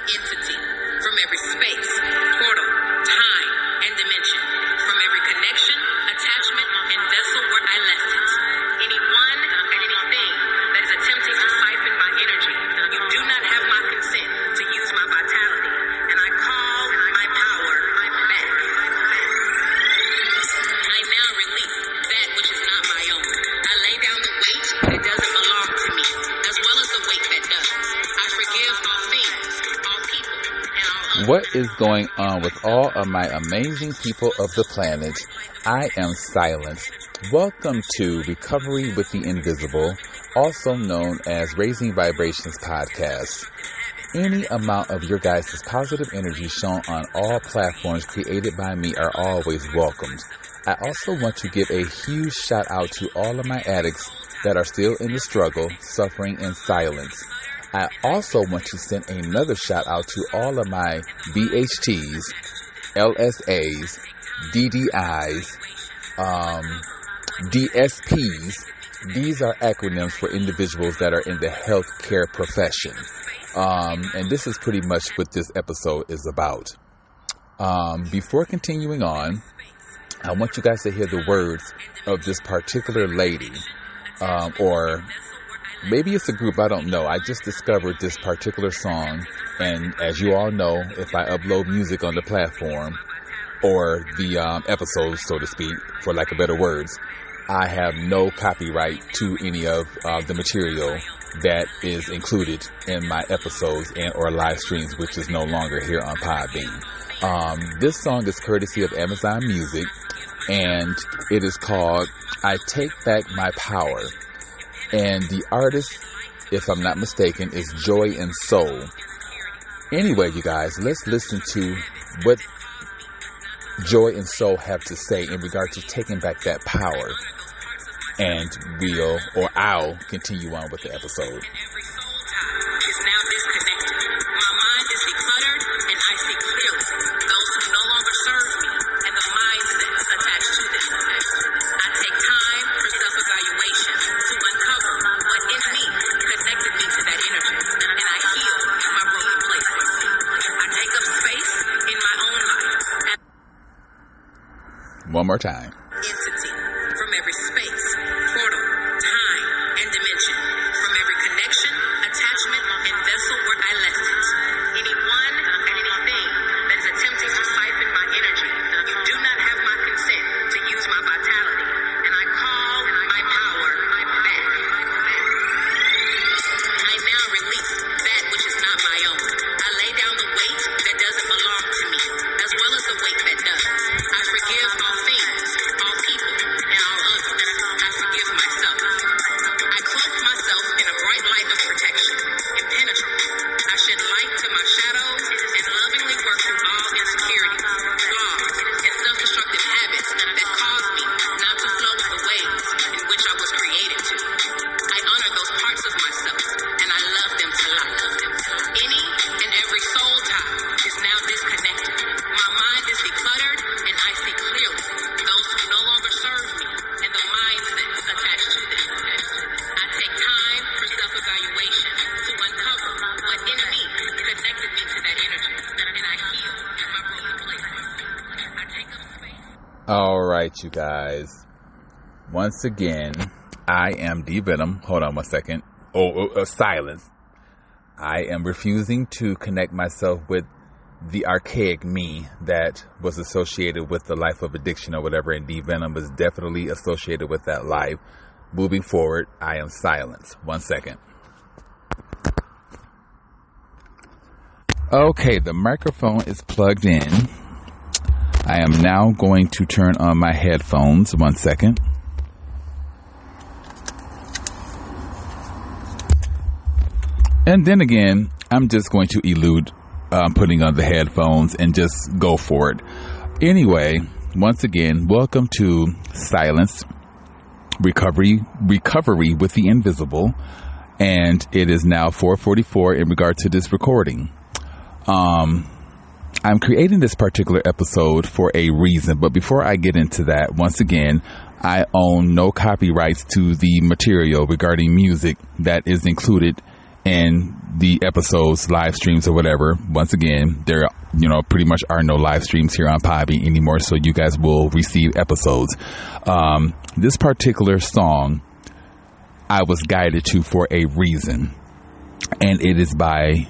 entity, from every space, portal, time, and dimension, from every connection, attachment, and vessel where I left it. Anyone and anything that is attempting to siphon my energy, you do not have my consent to use my vitality, and I call my power back. I now release that which is not my own. I lay down the weight that doesn't belong to me, as well as the weight that does. I forgive all things, all people, and all others. What is going on with all of my amazing people of the planet? I am Silence. Welcome to Recovery with the Invisible, also known as Raising Vibrations Podcast. Any amount of your guys' positive energy shown on all platforms created by me are always welcomed. I also want to give a huge shout out to all of my addicts that are still in the struggle, suffering in silence. I also want to send another shout out to all of my BHTs, LSAs, DDIs, DSPs. These are acronyms for individuals that are in the healthcare profession. And this is pretty much what this episode is about. Before continuing on, I want you guys to hear the words of this particular lady, or maybe it's a group, I don't know. I just discovered this particular song, and as you all know, if I upload music on the platform, or the episodes, so to speak, for lack of better words, I have no copyright to any of the material that is included in my episodes and or live streams, which is no longer here on Podbean. This song is courtesy of Amazon Music, and it is called I Take Back My Power. And the artist, if I'm not mistaken, is Joy and Soul. Anyway, you guys, let's listen to what Joy and Soul have to say in regard to taking back that power. And I'll continue on with the episode. Every soul tie is now disconnected. My mind is decluttered, and I see clearly those who no longer serve me and the mindsets attached to them. I take time for self-evaluation to uncover what in me connected me to that energy, and I heal my broken places. I take up space in my own life. One more time. Entity, from every space, portal, time, and dimension, from every connection, attachment, and vessel where I left it. Anyone and anything that is attempting to siphon my energy, you do not have my consent to use my vitality, and I call my power back. I now release that which is not my own. I lay down the weight that doesn't belong to me, as well as the weight that does. I forgive all things, all people, and all others. I forgive myself. I cloak myself in a bright light of protection, impenetrable. I shed light to my shadows and lovingly work through all insecurities, flaws, and self-destructive habits that cause me not to flow with the ways in which I was created to. I honor those parts of myself, and I love them to life. Any and every soul tie is now disconnected. My mind is decluttered, and I see clearly those who no longer serve me and the mindsets attached to them. I take time for self-evaluation to uncover what in me connected me to that energy, and I heal my broken places. I take up space. All right, you guys. Once again, I am D-Venom. Hold on one second. Silence. I am refusing to connect myself with the archaic me that was associated with the life of addiction or whatever, and D-Venom was definitely associated with that life. Moving forward, I am Silence. 1 second. Okay, the microphone is plugged in. I am now going to turn on my headphones. 1 second. And then again, I'm just going to elude putting on the headphones and just go for it. Anyway, once again, welcome to Silence, Recovery with the Invisible. And it is now 4:44 in regard to this recording. I'm creating this particular episode for a reason, but before I get into that, once again, I own no copyrights to the material regarding music that is included and the episodes, live streams or whatever. Once again, there, pretty much are no live streams here on Podbean anymore, so you guys will receive episodes. This particular song I was guided to for a reason, and it is by,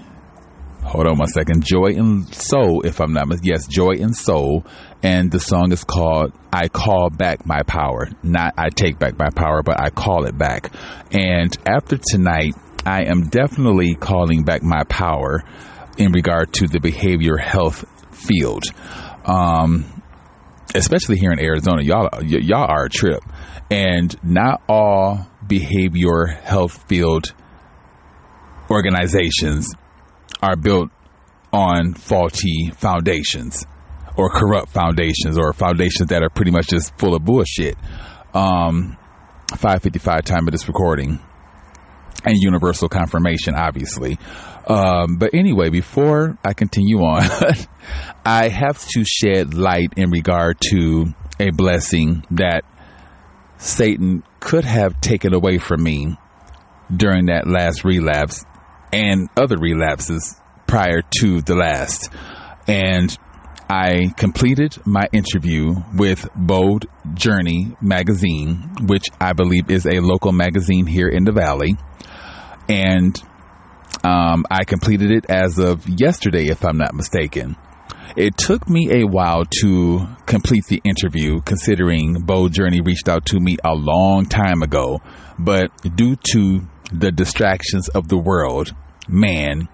hold on one second, Joy and Soul, if I'm not mistaken. Yes, Joy and Soul, and the song is called I Call Back My Power. Not I Take Back My Power, but I Call It Back. And after tonight, I am definitely calling back my power in regard to the behavioral health field. Especially here in Arizona, y'all are a trip. And not all behavioral health field organizations are built on faulty foundations or corrupt foundations or foundations that are pretty much just full of bullshit. 5:55 time of this recording, and universal confirmation, obviously. But anyway, before I continue on, I have to shed light in regard to a blessing that Satan could have taken away from me during that last relapse and other relapses prior to the last. And I completed my interview with Bold Journey magazine, which I believe is a local magazine here in the Valley. And I completed it as of yesterday, if I'm not mistaken. It took me a while to complete the interview, considering Bold Journey reached out to me a long time ago. But due to the distractions of the world, man,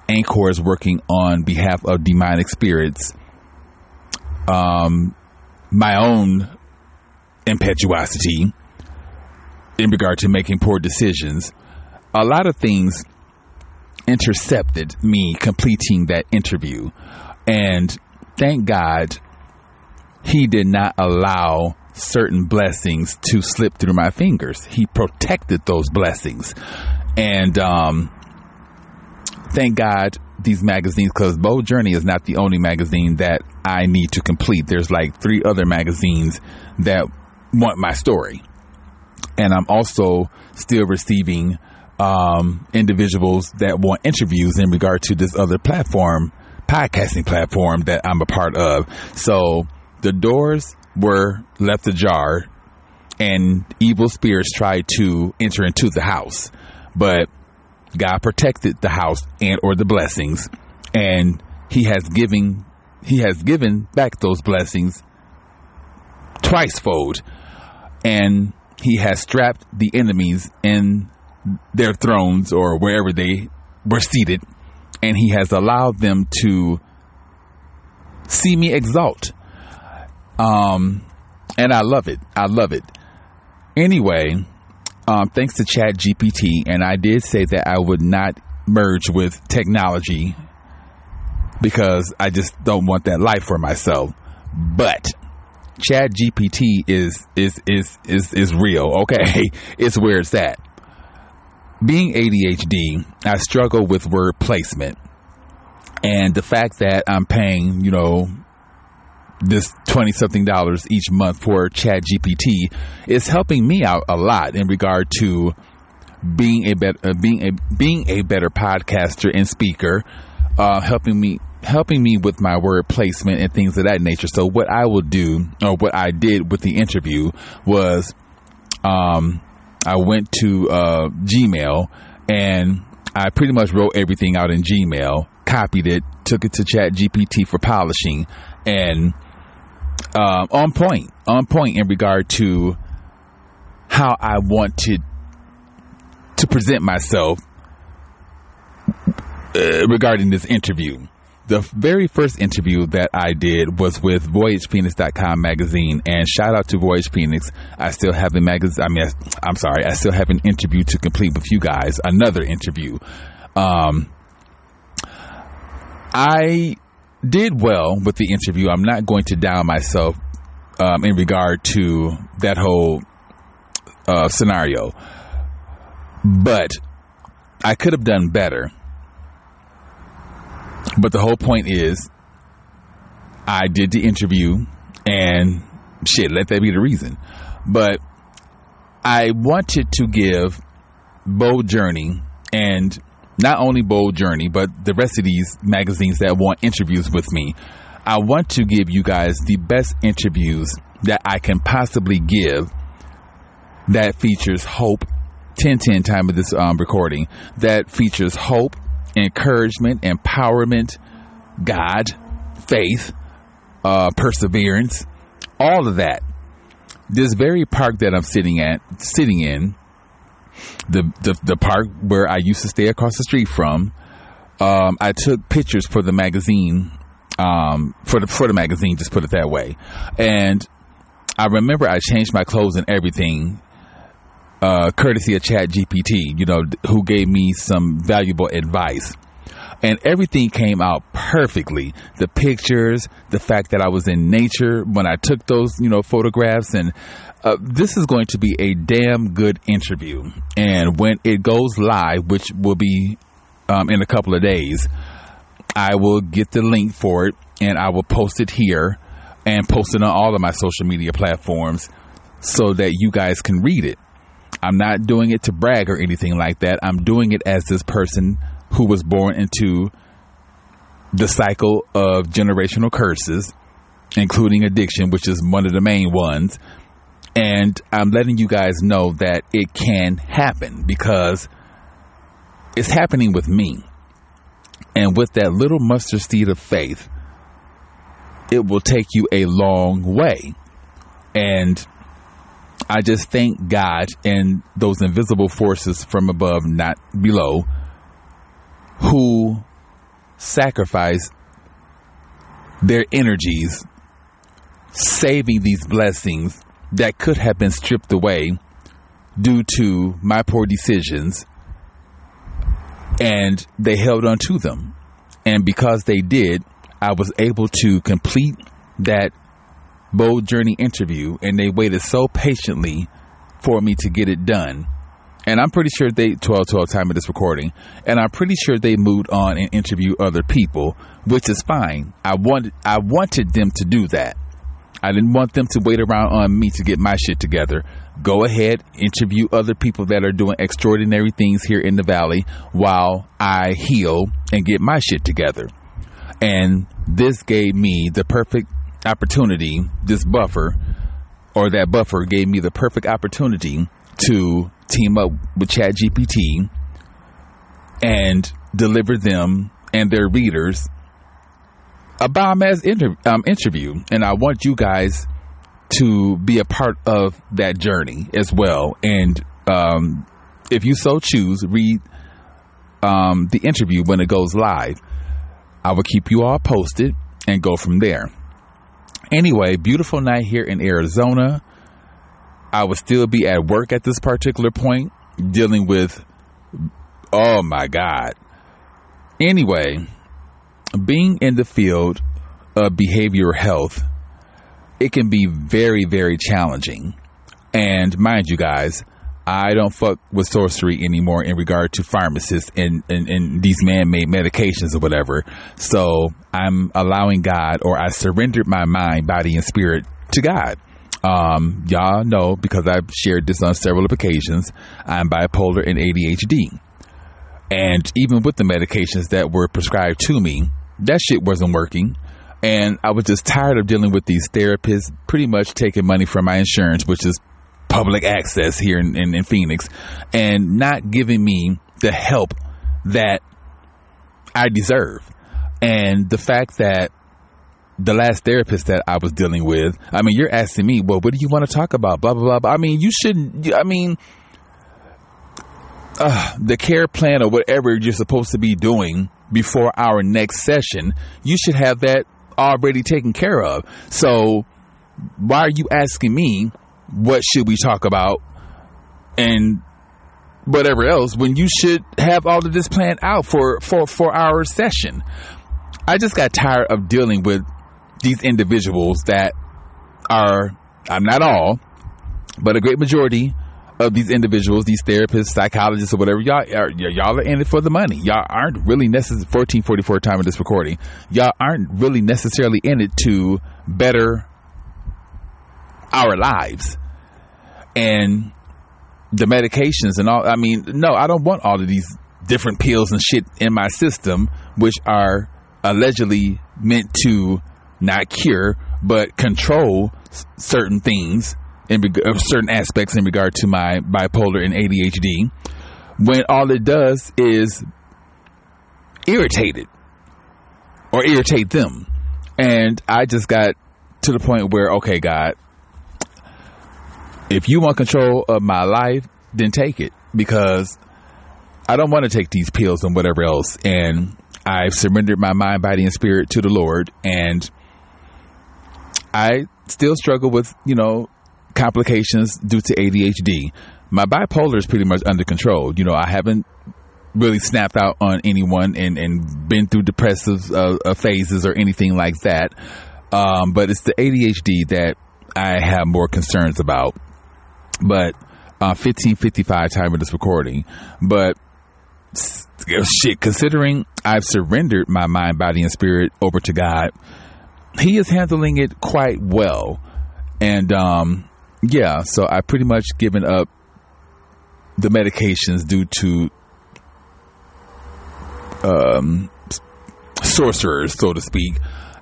Anchor is working on behalf of demonic spirits. My own impetuosity in regard to making poor decisions. A lot of things intercepted me completing that interview. And thank God he did not allow certain blessings to slip through my fingers. He protected those blessings. And thank God these magazines, because Bold Journey is not the only magazine that I need to complete. There's like 3 other magazines that want my story. And I'm also still receiving individuals that want interviews in regard to this other platform, podcasting platform that I'm a part of. So the doors were left ajar and evil spirits tried to enter into the house, but God protected the house and or the blessings, and he has given back those blessings twicefold, and he has strapped the enemies in their thrones or wherever they were seated, and he has allowed them to see me exalt. And I love it. Anyway, thanks to ChatGPT, and I did say that I would not merge with technology because I just don't want that life for myself. But ChatGPT is real, okay? It's where it's at. Being ADHD, I struggle with word placement, and the fact that I'm paying, this $20-something each month for ChatGPT is helping me out a lot in regard to being a better podcaster and speaker, helping me with my word placement and things of that nature. So what I will do, or what I did with the interview, was I went to Gmail and I pretty much wrote everything out in Gmail, copied it, took it to ChatGPT for polishing, and on point in regard to how I wanted to present myself regarding this interview. The very first interview that I did was with VoyagePhoenix.com magazine, and shout out to Voyage Phoenix. I still have the magazine. I still have an interview to complete with you guys. Another interview. I did well with the interview. I'm not going to down myself in regard to that whole scenario, but I could have done better. But the whole point is, I did the interview, and shit, let that be the reason. But I wanted to give Bold Journey and not only Bold Journey, but the rest of these magazines that want interviews with me. I want to give you guys the best interviews that I can possibly give that features hope. 10:10 time of this recording, that features hope, encouragement, empowerment, God, faith, perseverance, all of that. This very park that I'm sitting in, the park where I used to stay across the street from, I took pictures for the magazine, for the magazine, just put it that way. And I remember I changed my clothes and everything, courtesy of ChatGPT, who gave me some valuable advice. And everything came out perfectly. The pictures, the fact that I was in nature when I took those, photographs. And this is going to be a damn good interview. And when it goes live, which will be in a couple of days, I will get the link for it and I will post it here and post it on all of my social media platforms so that you guys can read it. I'm not doing it to brag or anything like that. I'm doing it as this person who was born into the cycle of generational curses, including addiction, which is one of the main ones. And I'm letting you guys know that it can happen because it's happening with me. And with that little mustard seed of faith, it will take you a long way. And I just thank God and those invisible forces from above, not below, who sacrifice their energies saving these blessings that could have been stripped away due to my poor decisions, and they held on to them. And because they did, I was able to complete that Bold Journey interview, and they waited so patiently for me to get it done. And I'm pretty sure 12 time of this recording, and I'm pretty sure they moved on and interviewed other people, which is fine. I wanted them to do that. I didn't want them to wait around on me to get my shit together. Go ahead, interview other people that are doing extraordinary things here in the Valley while I heal and get my shit together. And this gave me the perfect opportunity, this buffer, or that buffer gave me the perfect opportunity to team up with ChatGPT and deliver them and their readers a bomb-ass interview. And I want you guys to be a part of that journey as well. And if you so choose, read the interview when it goes live. I will keep you all posted and go from there. Anyway, beautiful night here in Arizona. I would still be at work at this particular point, dealing with, oh my God. Anyway, being in the field of behavioral health, it can be very, very challenging. And mind you guys, I don't fuck with sorcery anymore in regard to pharmacists and these man-made medications or whatever. So I'm allowing God, or I surrendered my mind, body, and spirit to God. Y'all know, because I've shared this on several occasions, I'm bipolar and ADHD. And even with the medications that were prescribed to me, that shit wasn't working. And I was just tired of dealing with these therapists pretty much taking money from my insurance, which is public access here in Phoenix, and not giving me the help that I deserve. And the fact that the last therapist that I was dealing with, I mean, you're asking me, well, what do you want to talk about? Blah, blah, blah. I mean, you shouldn't, I mean, the care plan or whatever you're supposed to be doing before our next session, you should have that already taken care of. So why are you asking me what should we talk about and whatever else when you should have all of this planned out for our session? I just got tired of dealing with these individuals that are, I'm not all, but a great majority of these individuals, these therapists, psychologists, or whatever, y'all are in it for the money. Y'all aren't really necessarily, 1444 time of this recording, y'all aren't really necessarily in it to better our lives. And the medications and all, I mean, no, I don't want all of these different pills and shit in my system, which are allegedly meant to not cure, but control certain things certain aspects in regard to my bipolar and ADHD, when all it does is irritate it or irritate them. And I just got to the point where, okay, God, if you want control of my life, then take it, because I don't want to take these pills and whatever else. And I've surrendered my mind, body, and spirit to the Lord. And I still struggle with, complications due to ADHD. My bipolar is pretty much under control. I haven't really snapped out on anyone and been through depressive phases or anything like that. But it's the ADHD that I have more concerns about. But 15:55 time of this recording. But shit, considering I've surrendered my mind, body, and spirit over to God, He is handling it quite well. And so I pretty much given up the medications due to sorcerers, so to speak,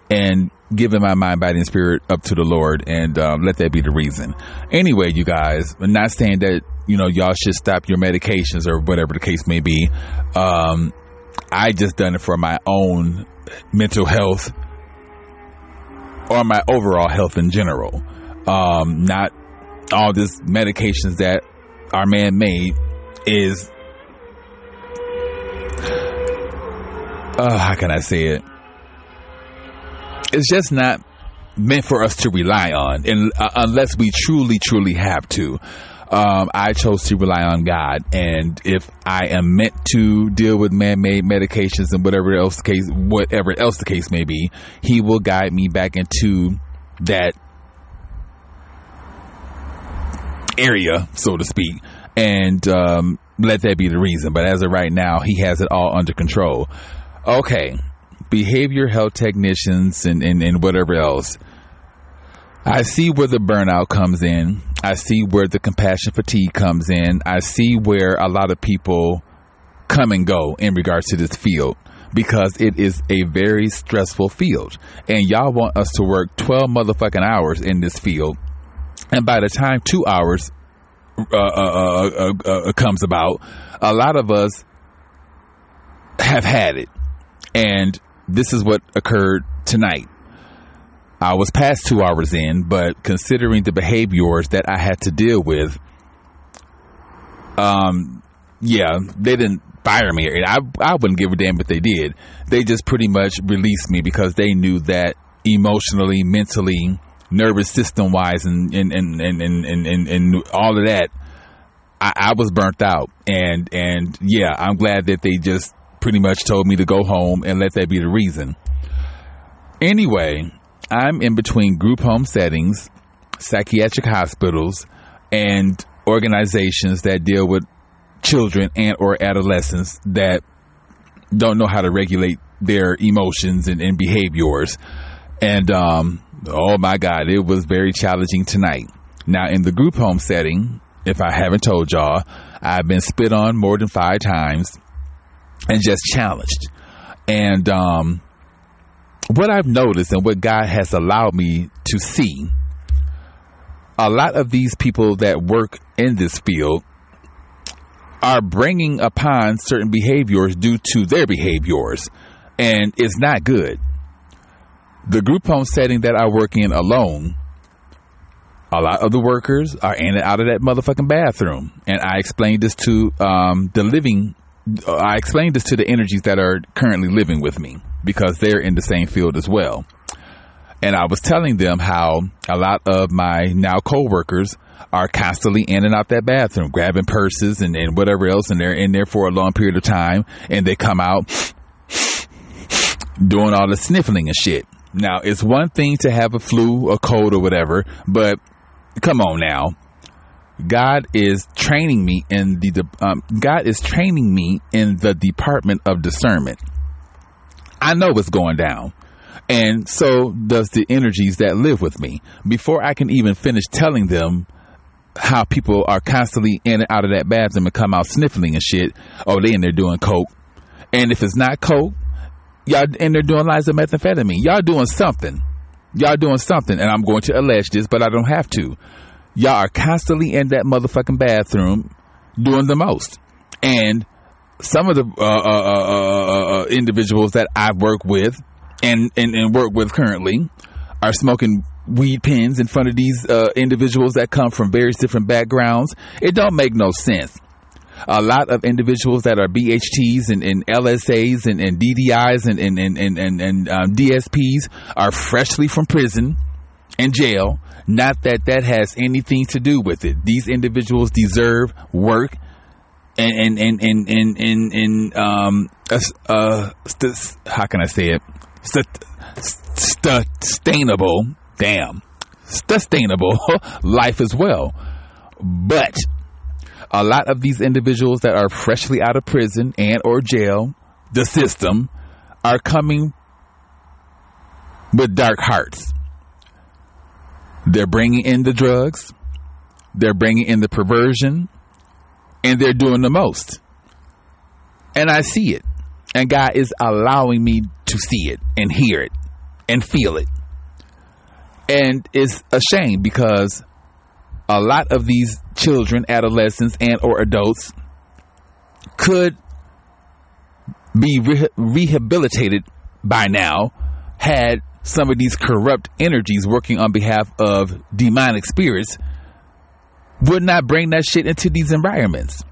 and giving my mind, body, and spirit up to the Lord, and let that be the reason. Anyway, you guys, I'm not saying that y'all should stop your medications or whatever the case may be. I just done it for my own mental health or my overall health in general. Not all this medications that are man-made is how can I say it? It's just not meant for us to rely on, and unless we truly have to. I chose to rely on God, and if I am meant to deal with man-made medications and whatever else the case may be, He will guide me back into that area, so to speak, and let that be the reason. But as of right now, He has it all under control. Okay, behavior health technicians and whatever else. I see where the burnout comes in. I see where the compassion fatigue comes in. I see where a lot of people come and go in regards to this field, because it is a very stressful field. And y'all want us to work 12 motherfucking hours in this field. And by the time 2 hours comes about, a lot of us have had it. And this is what occurred tonight. I was past 2 hours in, but considering the behaviors that I had to deal with, they didn't fire me. I wouldn't give a damn if they did. They just pretty much released me because they knew that emotionally, mentally, nervous system wise, and all of that, I was burnt out. And I'm glad that they just pretty much told me to go home and let that be the reason. Anyway, I'm in between group home settings, psychiatric hospitals, and organizations that deal with children and or adolescents that don't know how to regulate their emotions and behaviors. And oh my God, it was very challenging tonight. Now, in the group home setting, if I haven't told y'all, I've been spit on more than 5 times and just challenged. And what I've noticed and what God has allowed me to see, a lot of these people that work in this field are bringing upon certain behaviors due to their behaviors, and it's not good. The group home setting that I work in alone, a lot of the workers are in and out of that motherfucking bathroom. And I explained this to I explained this to the energies that are currently living with me, because they're in the same field as well. And I was telling them how a lot of my now co-workers are constantly in and out that bathroom, grabbing purses and whatever else, and they're in there for a long period of time, and they come out doing all the sniffling and shit. Now, it's one thing to have a flu, a cold, or whatever, but come on now. God is training me in the department of discernment. I know what's going down, and so does the energies that live with me. Before I can even finish telling them how people are constantly in and out of that bathroom and come out sniffling and shit. Oh, they in there doing coke. And if it's not coke, y'all in there doing lots of methamphetamine. Y'all doing something. And I'm going to allege this, but I don't have to. Y'all are constantly in that motherfucking bathroom doing the most. And some of the individuals that I work with and work with currently are smoking weed pens in front of these individuals that come from various different backgrounds. It don't make no sense. A lot of individuals that are BHTs and LSAs and DDIs and DSPs are freshly from prison and jail. Not that has anything to do with it. These individuals deserve work and how can I say it? Sustainable life as well. But a lot of these individuals that are freshly out of prison and or jail, the system, are coming with dark hearts. They're bringing in the drugs, they're bringing in the perversion, and they're doing the most. And I see it. And God is allowing me to see it and hear it and feel it. And it's a shame because a lot of these children, adolescents, and or adults could be rehabilitated by now had some of these corrupt energies working on behalf of demonic spirits would not bring that shit into these environments.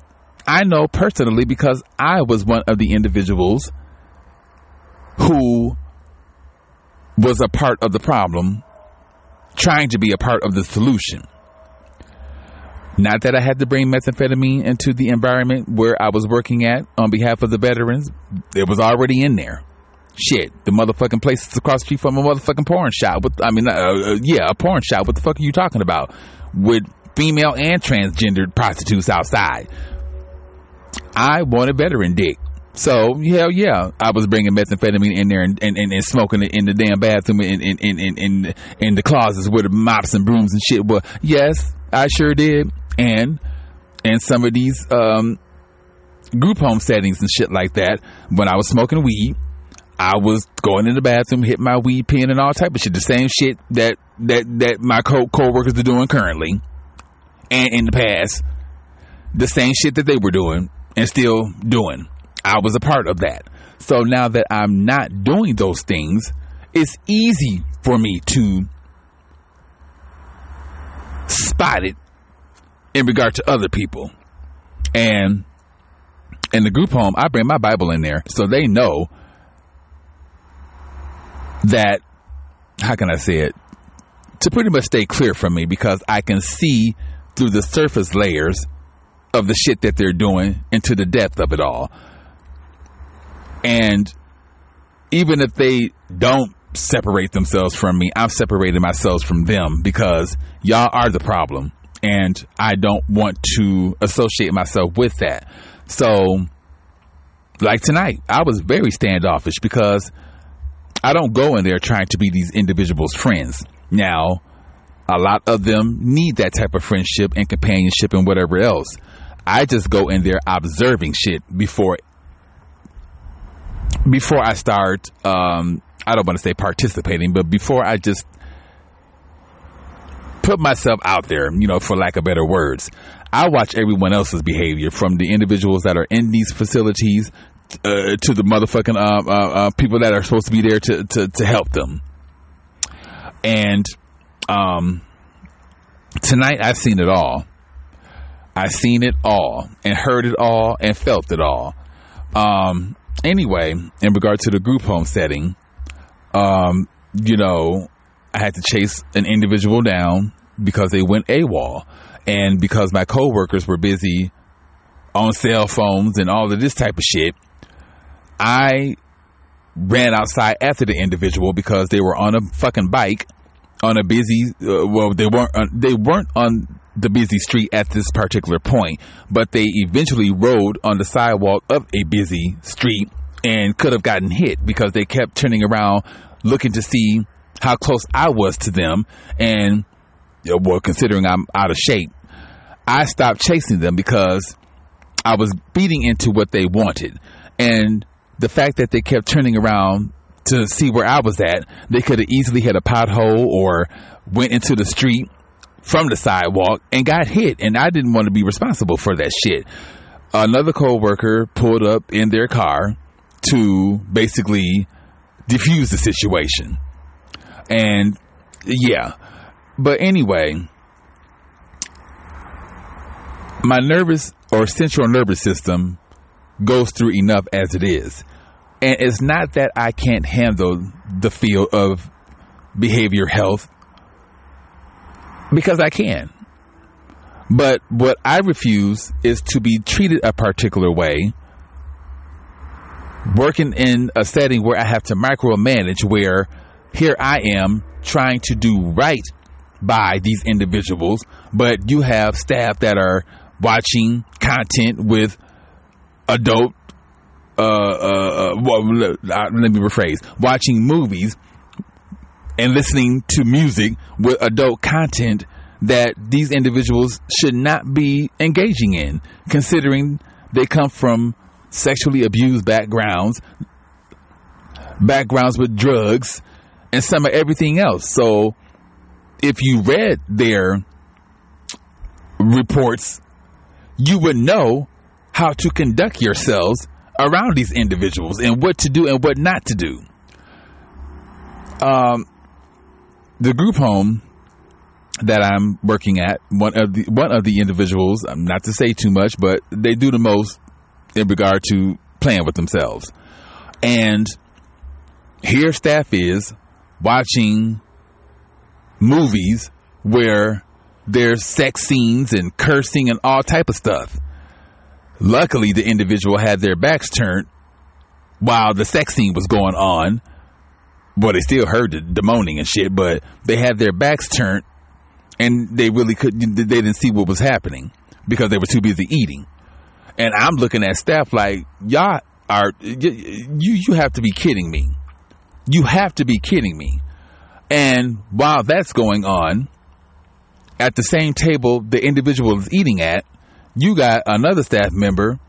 I know personally because I was one of the individuals who was a part of the problem, trying to be a part of the solution. Not that I had to bring methamphetamine into the environment where I was working at on behalf of the veterans. It was already in there. Shit, the motherfucking place is across the street from a motherfucking porn shop. A porn shop. What the fuck are you talking about? With female and transgendered prostitutes outside. I wanted veteran dick. So, hell yeah, I was bringing methamphetamine in there and smoking it in the damn bathroom in the closets with mops and brooms and shit. Well, yes, I sure did. And some of these group home settings and shit like that, when I was smoking weed, I was going in the bathroom, hitting my weed pen and all type of shit. The same shit that my co-workers are doing currently and in the past. The same shit that they were doing and still doing. I was a part of that. So now that I'm not doing those things, it's easy for me to spot it in regard to other people. And in the group home, I bring my Bible in there so they know that, how can I say it, to pretty much stay clear from me, because I can see through the surface layers of the shit that they're doing into the depth of it all. And even if they don't separate themselves from me, I've separated myself from them, because y'all are the problem and I don't want to associate myself with that. So like tonight, I was very standoffish because I don't go in there trying to be these individuals' friends. Now, a lot of them need that type of friendship and companionship and whatever else. I just go in there observing shit before I start, I don't want to say participating, but before I just put myself out there, for lack of better words. I watch everyone else's behavior, from the individuals that are in these facilities to the motherfucking people that are supposed to be there to help them. And tonight I've seen it all. I've seen it all and heard it all and felt it all. Anyway, in regard to the group home setting, I had to chase an individual down because they went AWOL, and because my coworkers were busy on cell phones and all of this type of shit. I ran outside after the individual because they were on a fucking bike on a busy. They weren't on the busy street at this particular point, but they eventually rode on the sidewalk of a busy street and could have gotten hit because they kept turning around looking to see how close I was to them. And considering I'm out of shape, I stopped chasing them because I was feeding into what they wanted. And the fact that they kept turning around to see where I was at, they could have easily hit a pothole or went into the street from the sidewalk and got hit. And I didn't want to be responsible for that shit. Another coworker pulled up in their car to basically diffuse the situation. And yeah. But anyway, my nervous or central nervous system goes through enough as it is. And it's not that I can't handle the field of behavior health, because I can. But what I refuse is to be treated a particular way, working in a setting where I have to micromanage, where here I am trying to do right by these individuals, but you have staff that are watching content with adult let me rephrase, watching movies and listening to music with adult content that these individuals should not be engaging in, considering they come from sexually abused backgrounds with drugs and some of everything else. So if you read their reports, you would know how to conduct yourselves around these individuals and what to do and what not to do. The group home that I'm working at, one of the individuals, not to say too much, but they do the most in regard to playing with themselves. And here staff is watching movies where there's sex scenes and cursing and all type of stuff. Luckily, the individual had their backs turned while the sex scene was going on. Well, they still heard the moaning and shit, but they had their backs turned and they really they didn't see what was happening because they were too busy eating. And I'm looking at staff like, y'all are, you have to be kidding me. You have to be kidding me. And while that's going on, at the same table the individual is eating at, you got another staff member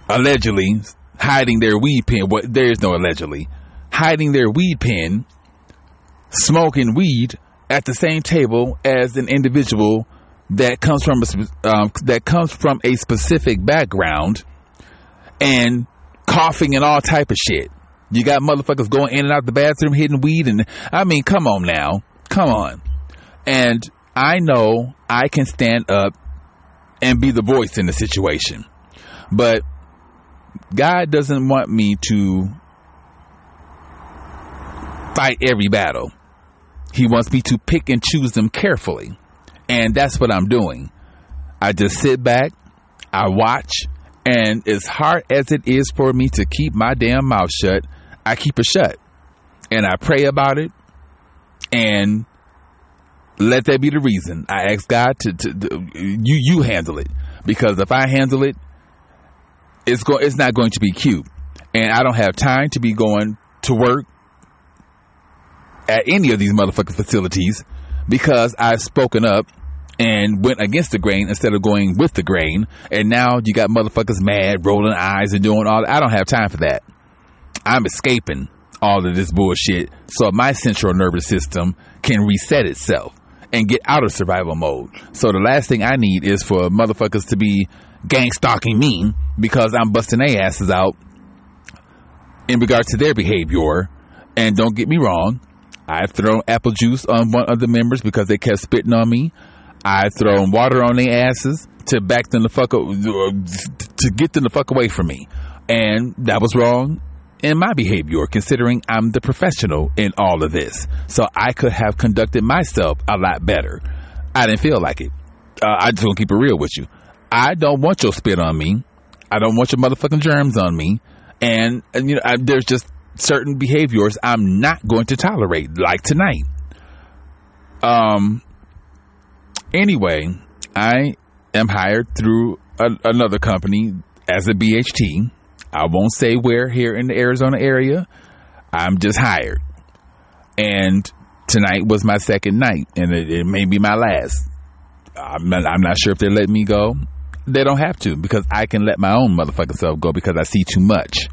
allegedly hiding their weed pen. What? There is no allegedly. Hiding their weed pen, smoking weed at the same table as an individual that comes from a specific background and coughing and all type of shit. You got motherfuckers going in and out the bathroom hitting weed, and I mean, come on now, come on. And I know I can stand up and be the voice in the situation, but God doesn't want me to fight every battle. He wants me to pick and choose them carefully, and that's what I'm doing. I just sit back, I watch, and as hard as it is for me to keep my damn mouth shut, I keep it shut, and I pray about it, and let that be the reason. I ask God to you handle it, because if I handle it, it's not going to be cute, and I don't have time to be going to work at any of these motherfucking facilities because I've spoken up and went against the grain instead of going with the grain, and now you got motherfuckers mad, rolling eyes and doing all that. I don't have time for that. I'm escaping all of this bullshit so my central nervous system can reset itself and get out of survival mode. So the last thing I need is for motherfuckers to be gang stalking me because I'm busting their asses out in regard to their behavior. And don't get me wrong, I've thrown apple juice on one of the members because they kept spitting on me. I've thrown water on their asses to back them the fuck up, to get them the fuck away from me. And that was wrong in my behavior, considering I'm the professional in all of this. So I could have conducted myself a lot better. I didn't feel like it. I just gonna keep it real with you. I don't want your spit on me. I don't want your motherfucking germs on me. And you know, there's just certain behaviors I'm not going to tolerate, like tonight. Anyway, I am hired through another company as a BHT. I won't say where here in the Arizona area. I'm just hired. And tonight was my second night, and it may be my last. I'm not sure if they let me go. They don't have to, because I can let my own motherfucking self go because I see too much.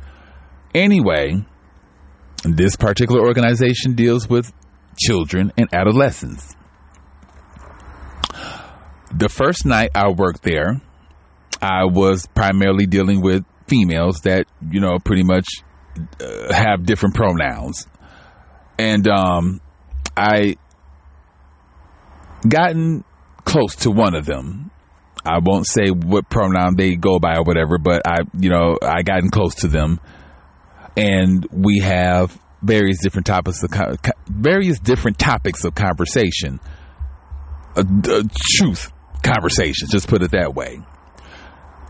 Anyway, this particular organization deals with children and adolescents. The first night I worked there, I was primarily dealing with females that, pretty much have different pronouns. And I gotten close to one of them. I won't say what pronoun they go by or whatever, but I gotten close to them. And we have various different topics of conversation. Truth conversations, just put it that way.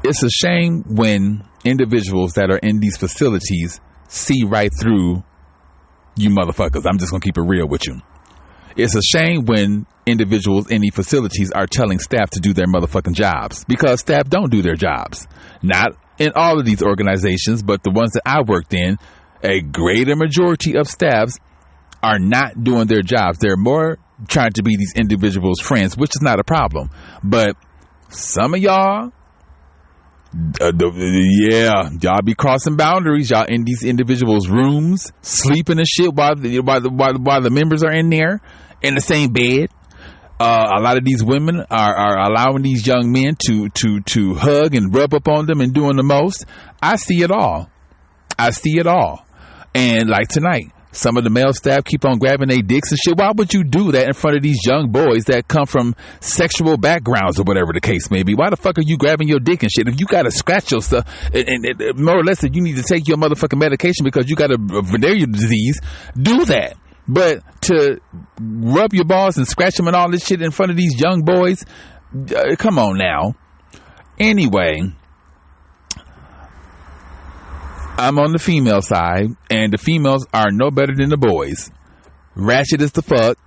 It's a shame when individuals that are in these facilities see right through you motherfuckers. I'm just gonna keep it real with you. It's a shame when individuals in these facilities are telling staff to do their motherfucking jobs, because staff don't do their jobs. Not in all of these organizations, but the ones that I worked in, a greater majority of staffs are not doing their jobs. They're more trying to be these individuals' friends, which is not a problem. But some of y'all, y'all be crossing boundaries. Y'all in these individuals' rooms, sleeping and shit while the members are in there in the same bed. A lot of these women are allowing these young men to hug and rub up on them and doing the most. I see it all. And like tonight, some of the male staff keep on grabbing their dicks and shit. Why would you do that in front of these young boys that come from sexual backgrounds or whatever the case may be? Why the fuck are you grabbing your dick and shit? If you got to scratch your stuff, and more or less if you need to take your motherfucking medication because you got a venereal disease, do that. But to rub your balls and scratch them and all this shit in front of these young boys, come on now. Anyway, I'm on the female side, and the females are no better than the boys. Ratchet as the fuck,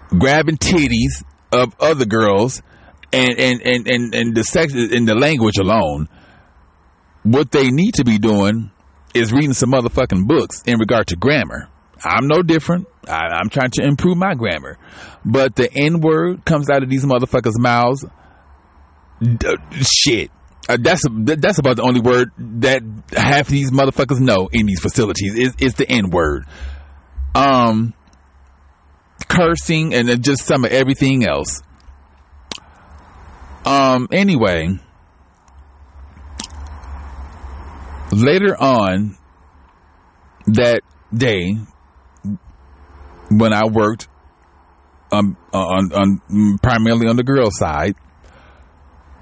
grabbing titties of other girls, and the sex and the language alone. What they need to be doing is reading some motherfucking books in regard to grammar. I'm no different. I'm trying to improve my grammar, but the N-word comes out of these motherfuckers' mouths. Shit. That's about the only word that half of these motherfuckers know in these facilities is the N-word. Cursing and just some of everything else. Anyway, later on that day when I worked on primarily on the girl side,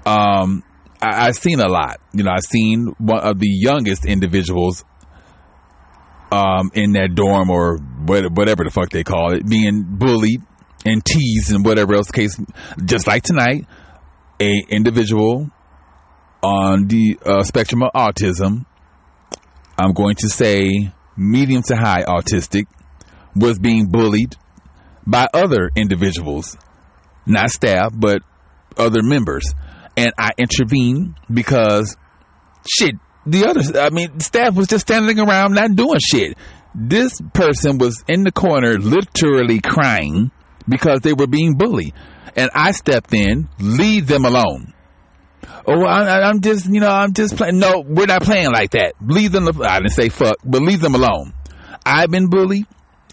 I've seen a lot. I've seen one of the youngest individuals in that dorm or whatever the fuck they call it, being bullied and teased and whatever else the case. Just like tonight, a individual on the spectrum of autism, I'm going to say medium to high autistic, was being bullied by other individuals, not staff, but other members. And I intervened because staff was just standing around not doing shit. This person was in the corner literally crying because they were being bullied. And I stepped in, leave them alone. Oh, I'm just playing. No, we're not playing like that. Leave them. I didn't say fuck, but leave them alone. I've been bullied,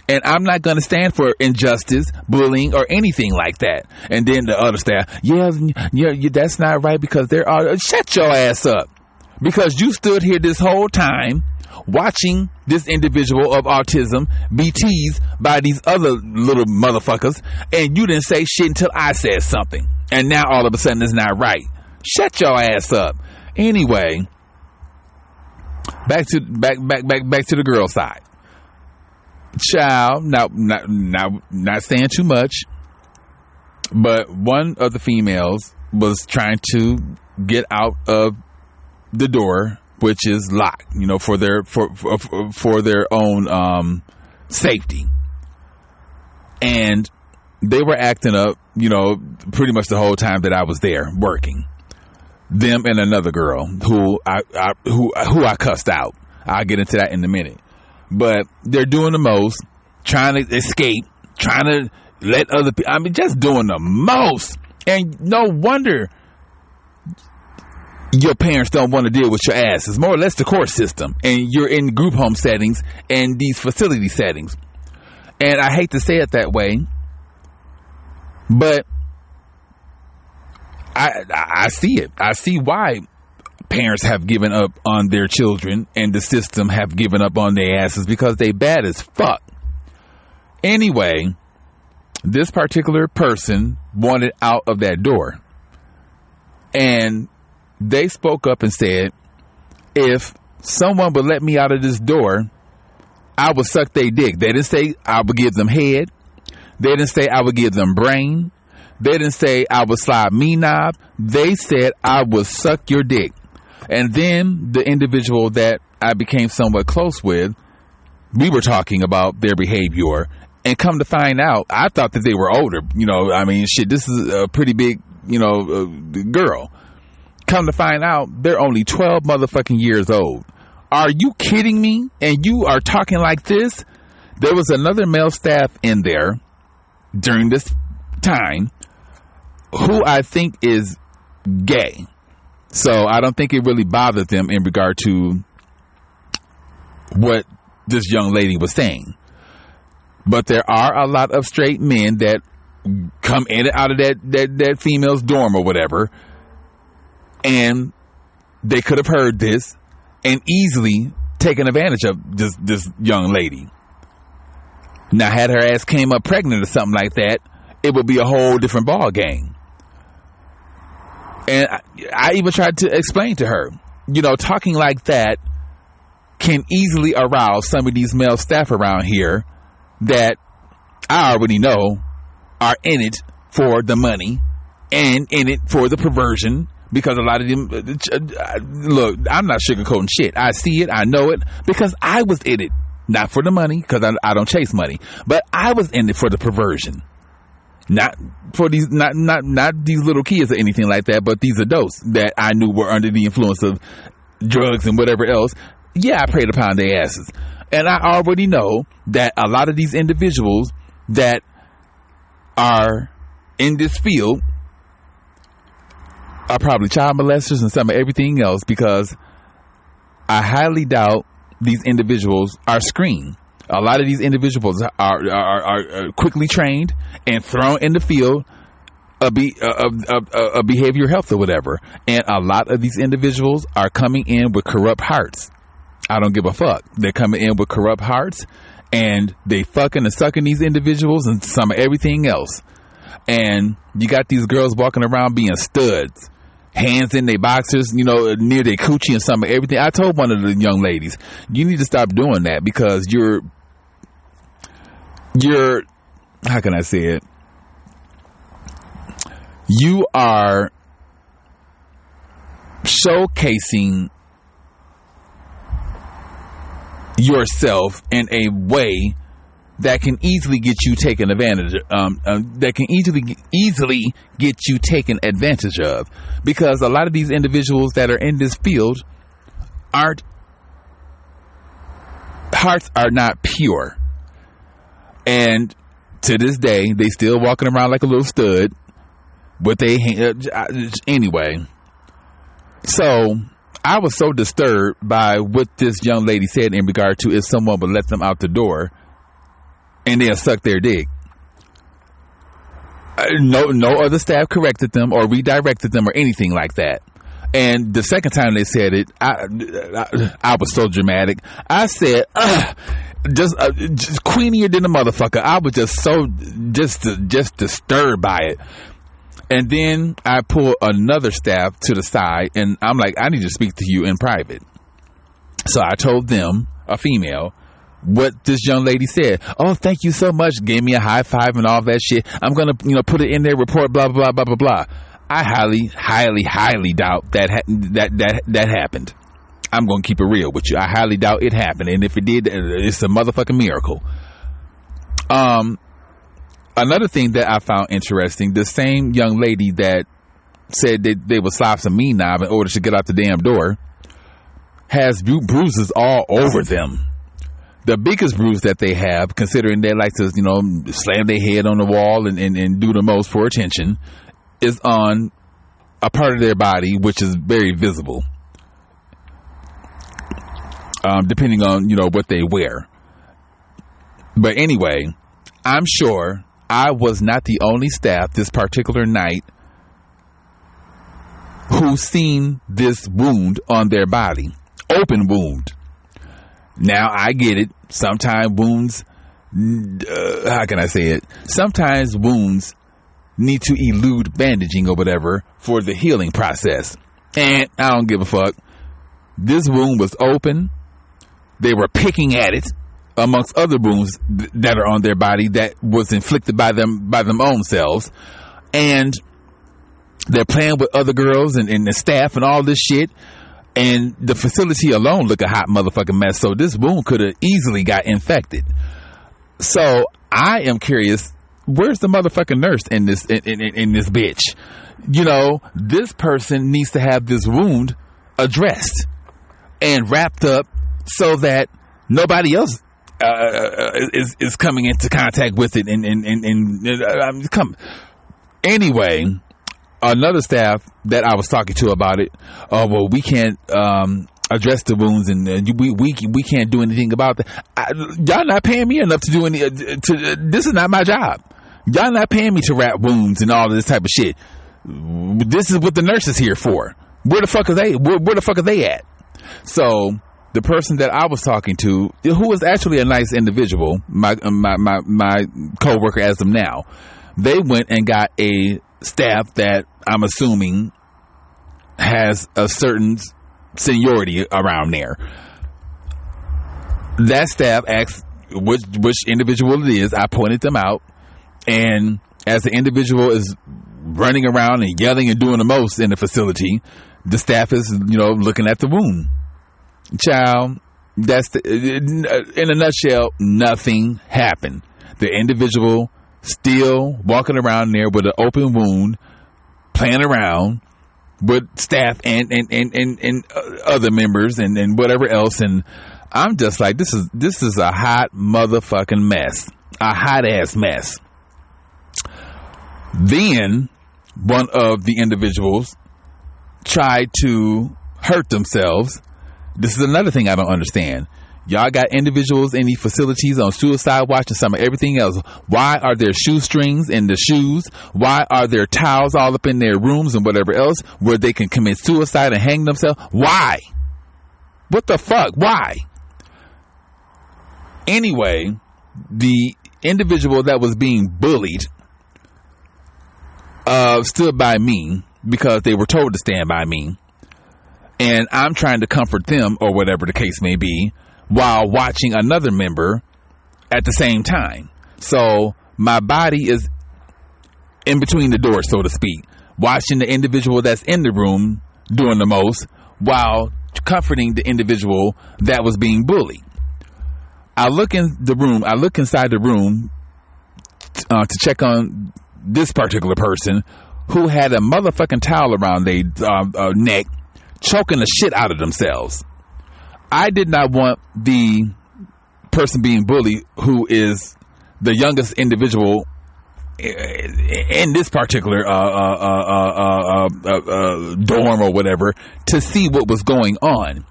and I'm not going to stand for injustice, bullying, or anything like that. And then the other staff, yeah, that's not right because there are. Shut your ass up, because you stood here this whole time watching this individual of autism be teased by these other little motherfuckers, and you didn't say shit until I said something, and now all of a sudden it's not right. Shut your ass up. Anyway, back to the girl side. Child, not saying too much, but one of the females was trying to get out of the door, which is locked, for their own safety, and they were acting up, pretty much the whole time that I was there working. Them and another girl who I cussed out. I'll get into that in a minute. But they're doing the most, trying to escape, trying to let other people, just doing the most. And no wonder your parents don't want to deal with your ass. It's more or less the court system. And you're in group home settings and these facility settings. And I hate to say it that way, but I see it. I see why parents have given up on their children and the system have given up on their asses, because they bad as fuck. Anyway, this particular person wanted out of that door. And they spoke up and said, if someone would let me out of this door, I would suck their dick. They didn't say I would give them head. They didn't say I would give them brain. They didn't say I would slide me knob. They said I would suck your dick. And then the individual that I became somewhat close with, we were talking about their behavior. And come to find out, I thought that they were older. This is a pretty big, girl. Come to find out, they're only 12 motherfucking years old. Are you kidding me? And you are talking like this? There was another male staff in there during this time who I think is gay. So I don't think it really bothered them in regard to what this young lady was saying. But there are a lot of straight men that come in and out of that female's dorm or whatever, and they could have heard this and easily taken advantage of this young lady. Now, had her ass came up pregnant or something like that, it would be a whole different ball game. And I even tried to explain to her, talking like that can easily arouse some of these male staff around here that I already know are in it for the money and in it for the perversion, because a lot of them, look, I'm not sugarcoating shit. I see it. I know it because I was in it, not for the money, because I don't chase money, but I was in it for the perversion. Not for these, not these little kids or anything like that, but these adults that I knew were under the influence of drugs and whatever else. Yeah, I preyed upon their asses. And I already know that a lot of these individuals that are in this field are probably child molesters and some of everything else, because I highly doubt these individuals are screened. A lot of these individuals are quickly trained and thrown in the field of behavioral health or whatever. And a lot of these individuals are coming in with corrupt hearts. I don't give a fuck. They're coming in with corrupt hearts, and they fucking and sucking these individuals and some of everything else. And you got these girls walking around being studs, hands in their boxers, near their coochie and some of everything. I told one of the young ladies, you need to stop doing that, because you're, how can I say it? You are showcasing yourself in a way that can easily get you taken advantage that can easily get you taken advantage of, because a lot of these individuals that are in this field hearts are not pure, and to this day they still walking around like a little stud with they anyway. So I was so disturbed by what this young lady said in regard to if someone would let them out the door and they'll suck their dick. No other staff corrected them or redirected them or anything like that. And the second time they said it, I was so dramatic. I said, just queenier than a motherfucker. I was just so just disturbed by it. And then I pulled another staff to the side, and I'm like, I need to speak to you in private. So I told them, a female, what this young lady said. Oh, thank you so much. Gave me a high five and all that shit. I'm going to, put it in their report, blah, blah, blah, blah, blah. I highly doubt that happened. I'm going to keep it real with you. I highly doubt it happened. And if it did, it's a motherfucking miracle. Another thing that I found interesting, the same young lady that said that they would slap some meat knob in order to get out the damn door has bruises all over them. The biggest bruise that they have, considering they like to, slam their head on the wall and do the most for attention, is on a part of their body which is very visible, depending on, what they wear. But anyway, I'm sure I was not the only staff this particular night who seen this wound on their body. Open wound. Now, I get it. Sometimes wounds, how can I say it? Sometimes wounds need to elude bandaging or whatever for the healing process. And I don't give a fuck. This wound was open. They were picking at it amongst other wounds that are on their body that was inflicted by them own selves. And they're playing with other girls and the staff and all this shit. And the facility alone look a hot motherfucking mess. So this wound could have easily got infected. So I am curious, where's the motherfucking nurse in this bitch? This person needs to have this wound addressed and wrapped up so that nobody else is coming into contact with it. Anyway, another staff that I was talking to about it, we can't address the wounds and we can't do anything about that. Y'all not paying me enough to do any. This is not my job. Y'all not paying me to wrap wounds and all of this type of shit. This is what the nurse is here for. Where the fuck are they? Where the fuck are they at? So the person that I was talking to, who was actually a nice individual, my coworker as of now, they went and got a staff that I'm assuming has a certain seniority around there. That staff asked which individual it is. I pointed them out, and as the individual is running around and yelling and doing the most in the facility, the staff is looking at the wound. Child, in a nutshell, nothing happened. The individual still walking around there with an open wound, playing around with staff and other members and whatever else. And I'm just like, this is a hot motherfucking mess, a hot ass mess. Then one of the individuals tried to hurt themselves. This is another thing I don't understand. Y'all got individuals in these facilities on suicide watch and some of everything else. Why are there shoestrings in the shoes? Why are there towels all up in their rooms and whatever else where they can commit suicide and hang themselves? Why? What the fuck? Why? Anyway, the individual that was being bullied stood by me because they were told to stand by me. And I'm trying to comfort them or whatever the case may be, while watching another member at the same time. So my body is in between the doors, so to speak, watching the individual that's in the room doing the most while comforting the individual that was being bullied. I look inside the room to check on this particular person who had a motherfucking towel around their neck, choking the shit out of themselves. I did not want the person being bullied, who is the youngest individual in this particular dorm or whatever, to see what was going on.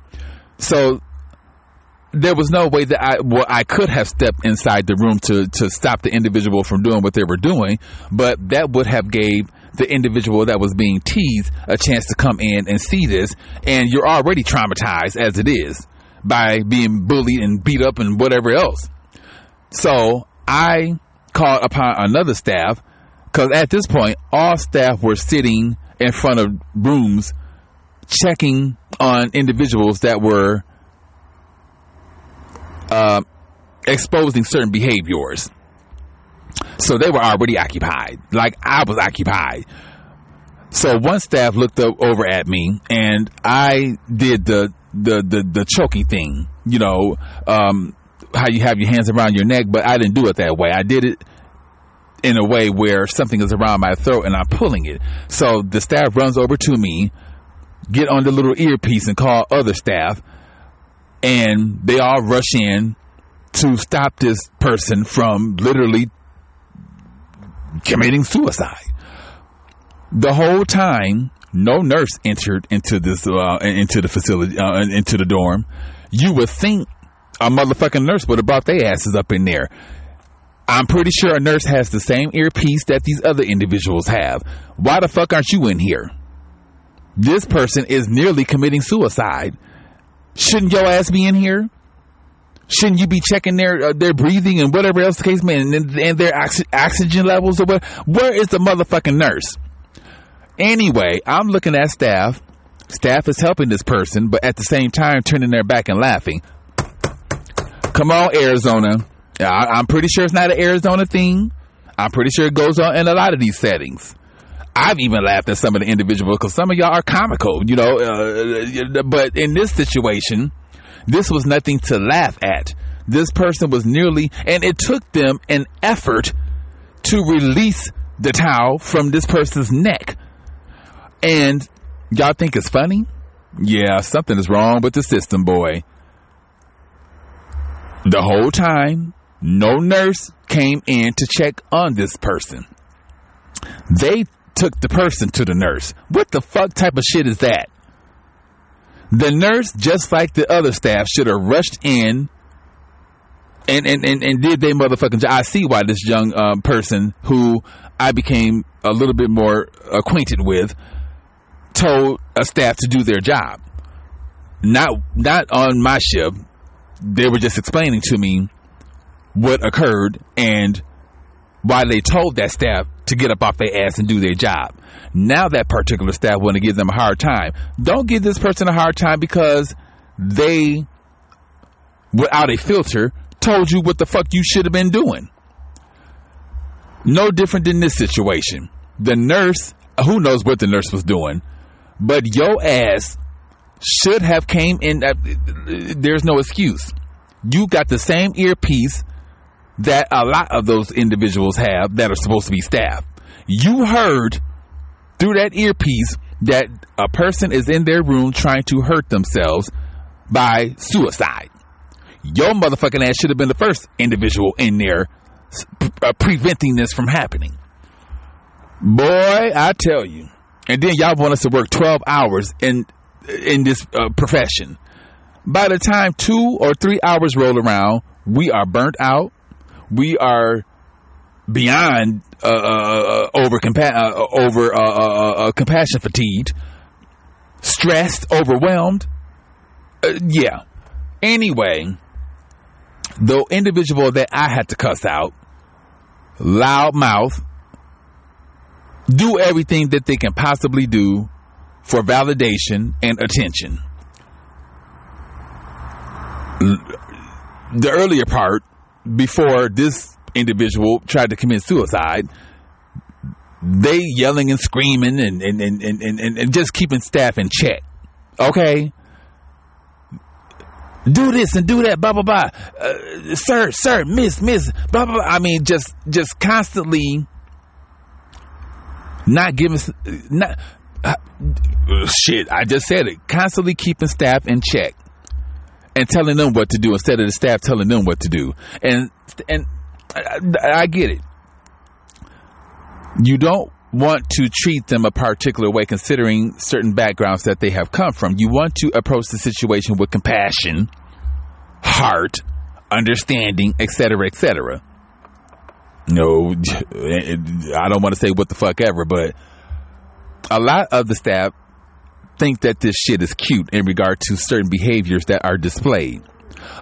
So there was no way that I could have stepped inside the room to stop the individual from doing what they were doing, but that would have gave the individual that was being teased a chance to come in and see this, and you're already traumatized as it is by being bullied and beat up and whatever else. So I called upon another staff, because at this point all staff were sitting in front of rooms checking on individuals that were exposing certain behaviors. So they were already occupied, like I was occupied. So one staff looked over at me, and I did the choking thing, how you have your hands around your neck, but I didn't do it that way. I did it in a way where something is around my throat and I'm pulling it. So the staff runs over to me, get on the little earpiece and call other staff, and they all rush in to stop this person from literally committing suicide. The whole time, no nurse entered into this into the facility, into the dorm. You would think a motherfucking nurse would have brought their asses up in there. I'm pretty sure a nurse has the same earpiece that these other individuals have. Why the fuck aren't you in here? This person is nearly committing suicide. Shouldn't your ass be in here? Shouldn't you be checking their breathing and whatever else the case may be, and their oxygen levels or what? Where is the motherfucking nurse? Anyway, I'm looking at staff. Staff is helping this person, but at the same time turning their back and laughing. Come on, Arizona. I'm pretty sure it's not an Arizona thing. I'm pretty sure it goes on in a lot of these settings. I've even laughed at some of the individuals because some of y'all are comical, you know. But in this situation, this was nothing to laugh at. This person was nearly, and it took them an effort to release the towel from this person's neck. And y'all think it's funny? Yeah, something is wrong with the system, boy. The whole time, no nurse came in to check on this person. They took the person to the nurse. What the fuck type of shit is that? The nurse, just like the other staff, should have rushed in and did their motherfucking job. I see why this young person, who I became a little bit more acquainted with, told a staff to do their job. Not on my shift. They were just explaining to me what occurred and why they told that staff to get up off their ass and do their job. Now that particular staff want to give them a hard time. Don't give this person a hard time because they, without a filter, told you what the fuck you should have been doing. No different than this situation. The nurse, who knows what the nurse was doing, but your ass should have came in. There's no excuse. You got the same earpiece that a lot of those individuals have that are supposed to be staff. You heard through that earpiece that a person is in their room trying to hurt themselves by suicide. Your motherfucking ass should have been the first individual in there preventing this from happening. Boy, I tell you. And then y'all want us to work 12 hours in this profession. By the time 2 or 3 hours roll around, we are burnt out. We are beyond compassion fatigued, stressed, overwhelmed. Yeah. Anyway, the individual that I had to cuss out, loud mouth, do everything that they can possibly do for validation and attention. The earlier part, before this individual tried to commit suicide, they yelling and screaming and just keeping staff in check. Okay? Do this and do that, blah, blah, blah. Sir, miss, blah, blah, blah. I mean, just constantly not giving, shit, I just said it. Constantly keeping staff in check and telling them what to do instead of the staff telling them what to do. And I get it. You don't want to treat them a particular way considering certain backgrounds that they have come from. You want to approach the situation with compassion, heart, understanding, etc., etc. No, I don't want to say what the fuck ever, but a lot of the staff think that this shit is cute in regard to certain behaviors that are displayed.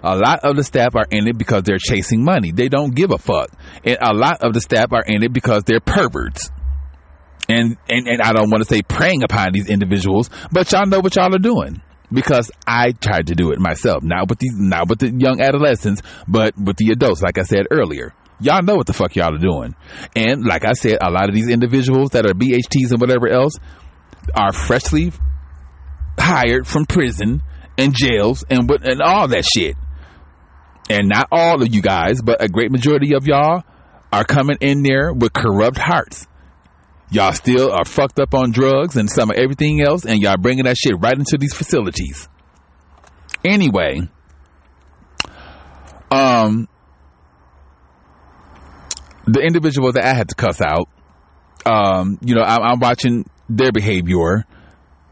A lot of the staff are in it because they're chasing money. They don't give a fuck. And a lot of the staff are in it because they're perverts. And I don't want to say preying upon these individuals, but y'all know what y'all are doing. Because I tried to do it myself. Not with the young adolescents, but with the adults, like I said earlier. Y'all know what the fuck y'all are doing. And like I said, a lot of these individuals that are BHTs and whatever else are freshly hired from prison and jails and all that shit. And not all of you guys, but a great majority of y'all are coming in there with corrupt hearts. Y'all still are fucked up on drugs and some of everything else, and y'all bringing that shit right into these facilities. Anyway, I the individual that I had to cuss out, I'm watching their behavior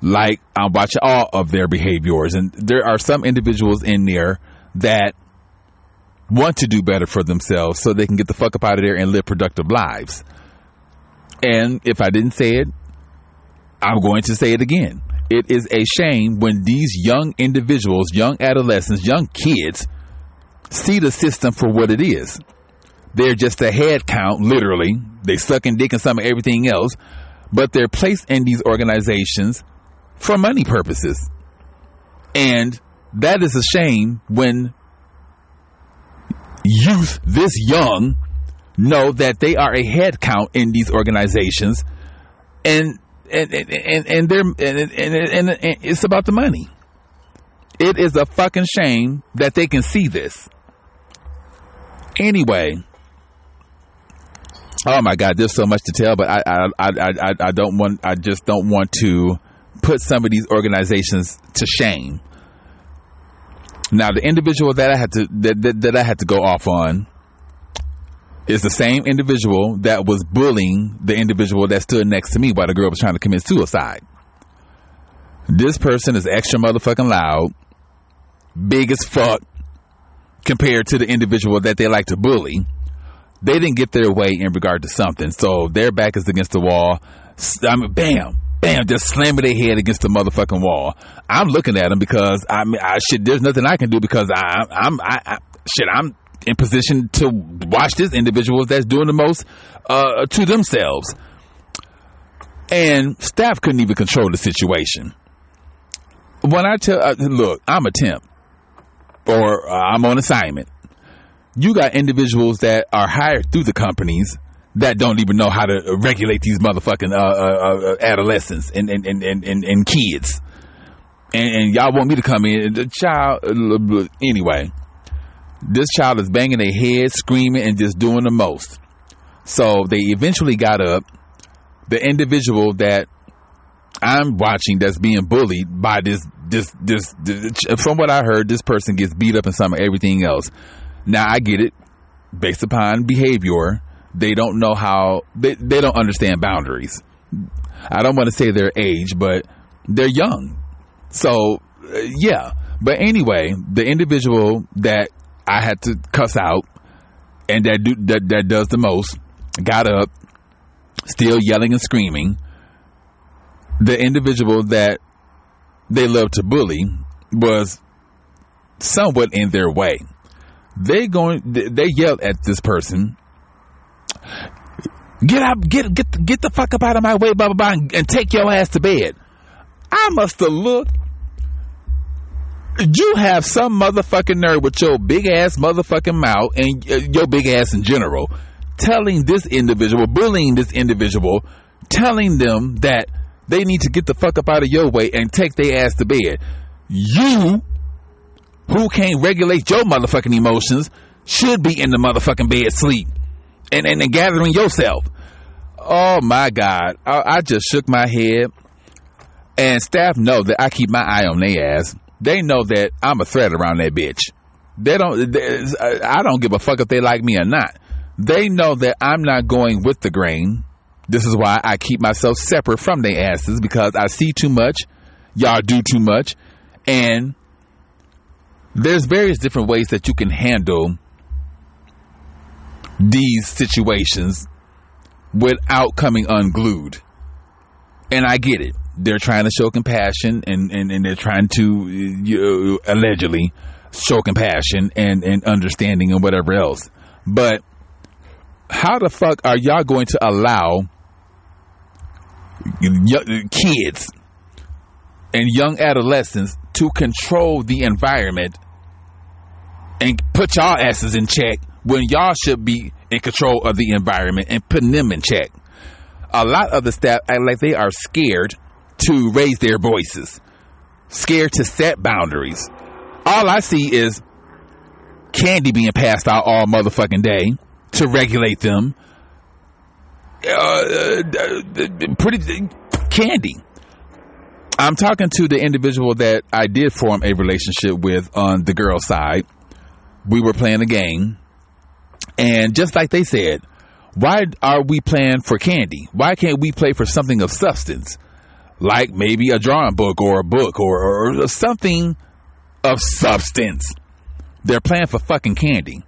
like I'm watching all of their behaviors. And there are some individuals in there that want to do better for themselves so they can get the fuck up out of there and live productive lives. And if I didn't say it, I'm going to say it again. It is a shame when these young individuals, young adolescents, young kids see the system for what it is. They're just a head count, literally. They sucking dick and some of everything else, but they're placed in these organizations for money purposes. And that is a shame when youth this young know that they are a head count in these organizations, and it's about the money. It is a fucking shame that they can see this. Anyway, oh my God, there's so much to tell, but I just don't want to put some of these organizations to shame. Now, the individual that I had to go off on is the same individual that was bullying the individual that stood next to me while the girl was trying to commit suicide. This person is extra motherfucking loud, big as fuck, compared to the individual that they like to bully. They didn't get their way in regard to something, so their back is against the wall. I mean, bam, just slamming their head against the motherfucking wall. I'm looking at them because there's nothing I can do because I'm in position to watch this individual that's doing the most to themselves. And staff couldn't even control the situation. When I tell, look, I'm a temp or I'm on assignment. You got individuals that are hired through the companies that don't even know how to regulate these motherfucking adolescents and kids. And y'all want me to come in. The child, anyway, this child is banging their head, screaming, and just doing the most. So they eventually got up. The individual that I'm watching that's being bullied by this, from what I heard, this person gets beat up and some of everything else. Now, I get it. Based upon behavior, they don't know how, they don't understand boundaries. I don't want to say their age, but they're young. So, yeah. But anyway, the individual that I had to cuss out and that does the most got up, still yelling and screaming. The individual that they love to bully was somewhat in their way. They yelled at this person, get the fuck up out of my way, blah, blah, blah, and take your ass to bed. I must have looked. You have some motherfucking nerve with your big ass motherfucking mouth and your big ass in general, telling this individual, bullying this individual, telling them that they need to get the fuck up out of your way and take their ass to bed. You, who can't regulate your motherfucking emotions, should be in the motherfucking bed sleep and gathering yourself. Oh my God. I just shook my head, and staff know that I keep my eye on their ass. They know that I'm a threat around that bitch. I don't give a fuck if they like me or not. They know that I'm not going with the grain. This is why I keep myself separate from their asses, because I see too much. Y'all do too much. And there's various different ways that you can handle these situations without coming unglued. And I get it. They're trying to show compassion and they're trying to allegedly show compassion and understanding and whatever else. But how the fuck are y'all going to allow kids and young adolescents to control the environment and put y'all asses in check when y'all should be in control of the environment and putting them in check? A lot of the staff act like they are scared to raise their voices, scared to set boundaries. All I see is candy being passed out all motherfucking day to regulate them. Pretty candy. I'm talking to the individual that I did form a relationship with on the girl side. we were playing a game, and just like they said, why are we playing for candy? Why can't we play for something of substance? Like maybe a drawing book or a book or something of substance. They're playing for fucking candy.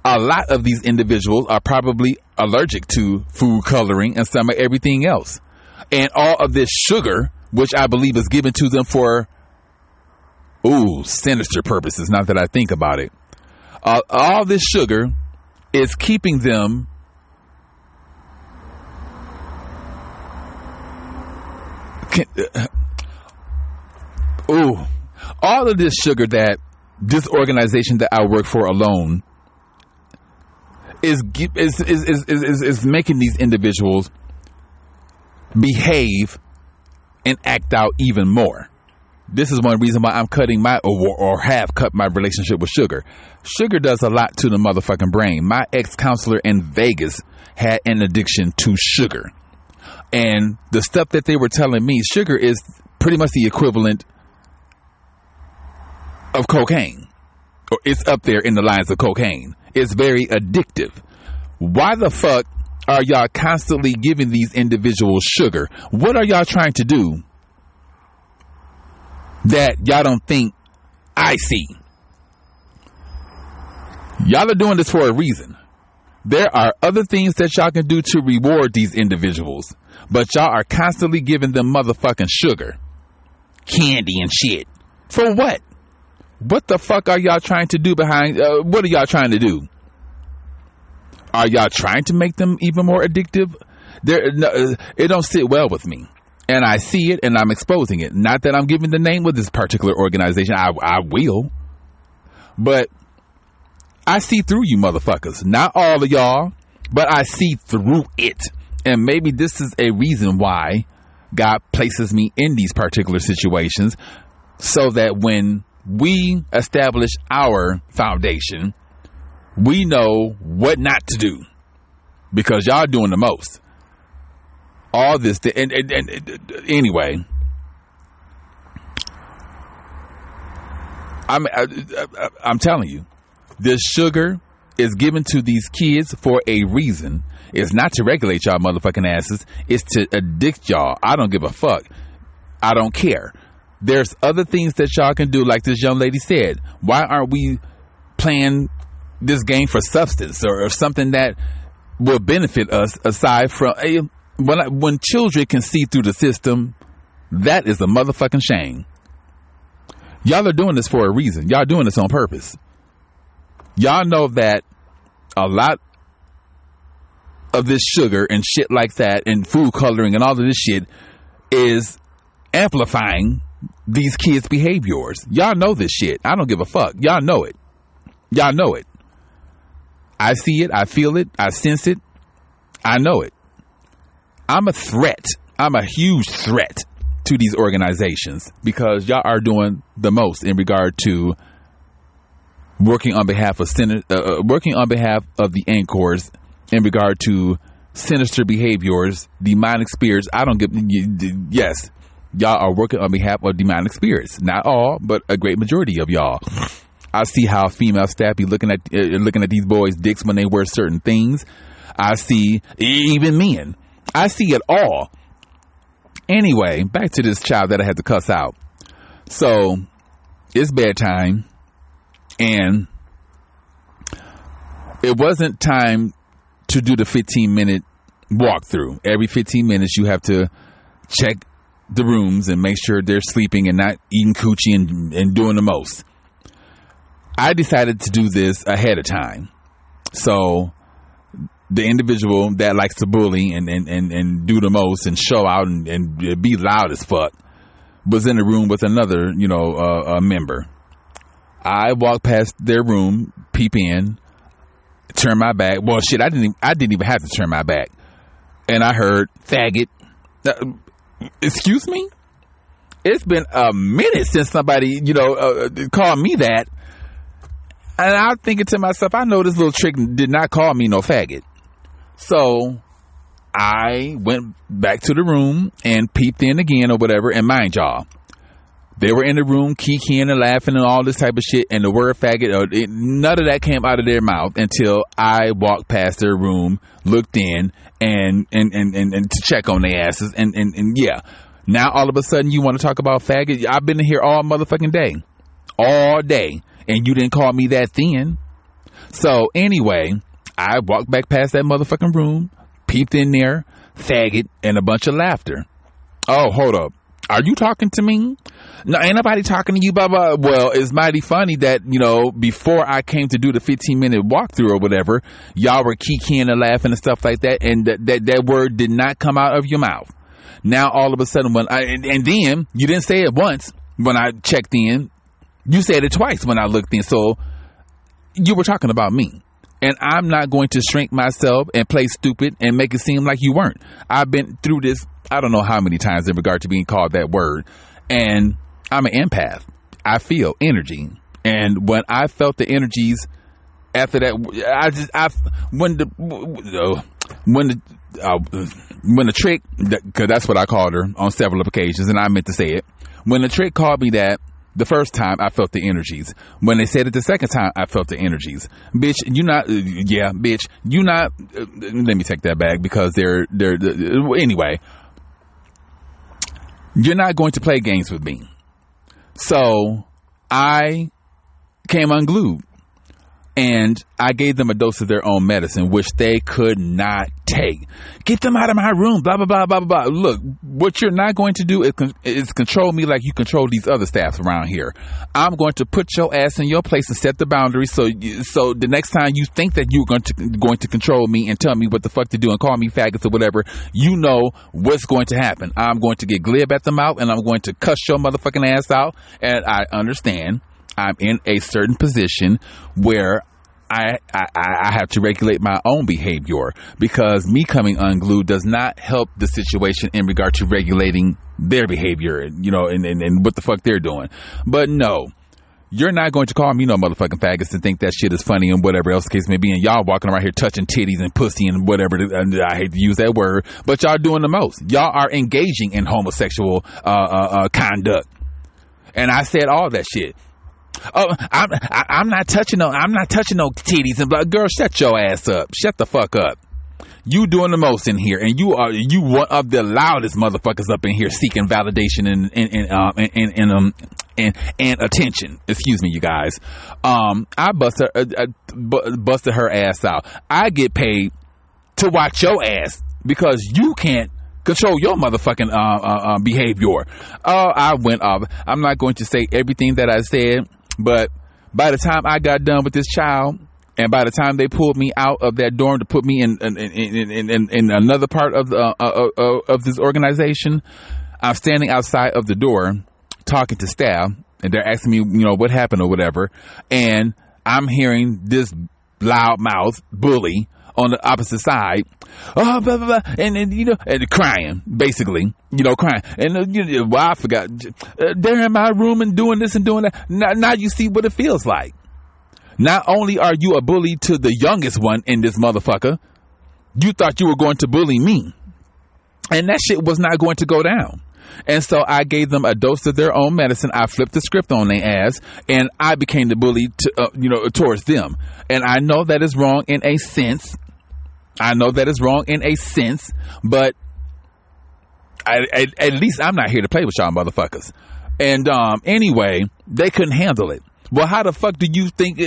A lot of these individuals are probably allergic to food coloring and some of everything else. And all of this sugar, which I believe is given to them for, sinister purposes, now that I think about it. All this sugar is keeping them all of this sugar that this organization that I work for alone is making these individuals behave and act out even more. This is one reason why I'm cutting or have cut my relationship with sugar. Sugar does a lot to the motherfucking brain. My ex-counselor in Vegas had an addiction to sugar. And the stuff that they were telling me, sugar is pretty much the equivalent of cocaine. Or it's up there in the lines of cocaine. It's very addictive. Why the fuck are y'all constantly giving these individuals sugar? What are y'all trying to do that y'all don't think I see? Y'all are doing this for a reason. There are other things that y'all can do to reward these individuals, but y'all are constantly giving them motherfucking sugar, candy and shit. For what? What the fuck are y'all trying to do behind? What are y'all trying to do? Are y'all trying to make them even more addictive? It don't sit well with me. And I see it and I'm exposing it. Not that I'm giving the name of this particular organization. I will. But I see through you motherfuckers. Not all of y'all, but I see through it. And maybe this is a reason why God places me in these particular situations, so that when we establish our foundation, we know what not to do, because y'all doing the most. All this, and anyway, I'm telling you, this sugar is given to these kids for a reason. It's not to regulate y'all motherfucking asses. It's to addict y'all. I don't give a fuck. I don't care. There's other things that y'all can do, like this young lady said. Why aren't we playing this game for substance or something that will benefit us, aside from when children can see through the system? That is a motherfucking shame. Y'all are doing this for a reason. Y'all doing this on purpose. Y'all know that a lot of this sugar and shit like that and food coloring and all of this shit is amplifying these kids' behaviors. Y'all know this shit. I don't give a fuck. Y'all know it. Y'all know it. I see it. I feel it. I sense it. I know it. I'm a threat. I'm a huge threat to these organizations, because y'all are doing the most in regard to working on behalf of the anchors in regard to sinister behaviors, demonic spirits. Yes, y'all are working on behalf of demonic spirits. Not all, but a great majority of y'all. I see how female staff be looking at these boys' dicks when they wear certain things. I see even men. I see it all. Anyway, back to this child that I had to cuss out. So it's bedtime, and it wasn't time to do the 15-minute walkthrough. Every 15 minutes, you have to check the rooms and make sure they're sleeping and not eating coochie and doing the most. I decided to do this ahead of time. So the individual that likes to bully and do the most and show out and be loud as fuck was in the room with another, member. I walked past their room, peep in, turn my back. Well, shit, I didn't even have to turn my back. And I heard faggot. Excuse me? It's been a minute since somebody, called me that. And I'm thinking to myself, I know this little trick did not call me no faggot. So I went back to the room and peeped in again or whatever. And mind y'all, They were in the room kikiing and laughing and all this type of shit, and the word faggot, none of that came out of their mouth until I walked past their room, looked in, and to check on their asses, and yeah. Now all of a sudden you want to talk about faggot? I've been in here all motherfucking day. All day. And you didn't call me that then. So anyway, I walked back past that motherfucking room, peeped in there, faggot, and a bunch of laughter. Oh, hold up. Are you talking to me? No, ain't nobody talking to you, blah, blah. Well, it's mighty funny that, before I came to do the 15-minute walkthrough or whatever, y'all were kikiing and laughing and stuff like that, and that word did not come out of your mouth. Now, all of a sudden, and then you didn't say it once when I checked in. You said it twice when I looked in. So you were talking about me. And I'm not going to shrink myself and play stupid and make it seem like you weren't. I've been through this, I don't know how many times in regard to being called that word. And I'm an empath. I feel energy. And when I felt the energies after that, when the trick, because that's what I called her on several occasions, and I meant to say it. When the trick called me that, the first time, I felt the energies. When they said it the second time, I felt the energies. Bitch, let me take that back because anyway, you're not going to play games with me. So I came unglued. And I gave them a dose of their own medicine, which they could not take. Get them out of my room, blah, blah, blah, blah, blah. Look, what you're not going to do is control me like you control these other staffs around here. I'm going to put your ass in your place and set the boundaries so the next time you think that you're going to control me and tell me what the fuck to do and call me faggots or whatever, you know what's going to happen. I'm going to get glib at the mouth and I'm going to cuss your motherfucking ass out. And I understand. I'm in a certain position where I have to regulate my own behavior because me coming unglued does not help the situation in regard to regulating their behavior, and what the fuck they're doing. But no, you're not going to call me no motherfucking faggots and think that shit is funny and whatever else the case may be. And y'all walking around here touching titties and pussy and whatever. And I hate to use that word, but y'all doing the most. Y'all are engaging in homosexual conduct. And I said all that shit. Oh, I'm not touching no titties and blah. Girl, shut your ass up. Shut the fuck up. You doing the most in here, and you one of the loudest motherfuckers up in here seeking validation and attention. Excuse me, you guys. I busted her ass out. I get paid to watch your ass because you can't control your motherfucking behavior. I went off. I'm not going to say everything that I said. But by the time I got done with this child, and by the time they pulled me out of that dorm to put me in another part of this organization, I'm standing outside of the door talking to staff, and they're asking me, what happened or whatever, and I'm hearing this loudmouth bully on the opposite side, blah, blah, blah, and crying, basically, crying. And I forgot, they're in my room and doing this and doing that. Now you see what it feels like. Not only are you a bully to the youngest one in this motherfucker, you thought you were going to bully me. And that shit was not going to go down. And so I gave them a dose of their own medicine. I flipped the script on their ass, and I became the bully towards them. And I know that is wrong in a sense. But at least I'm not here to play with y'all motherfuckers. And anyway, they couldn't handle it. Well, how the fuck do you think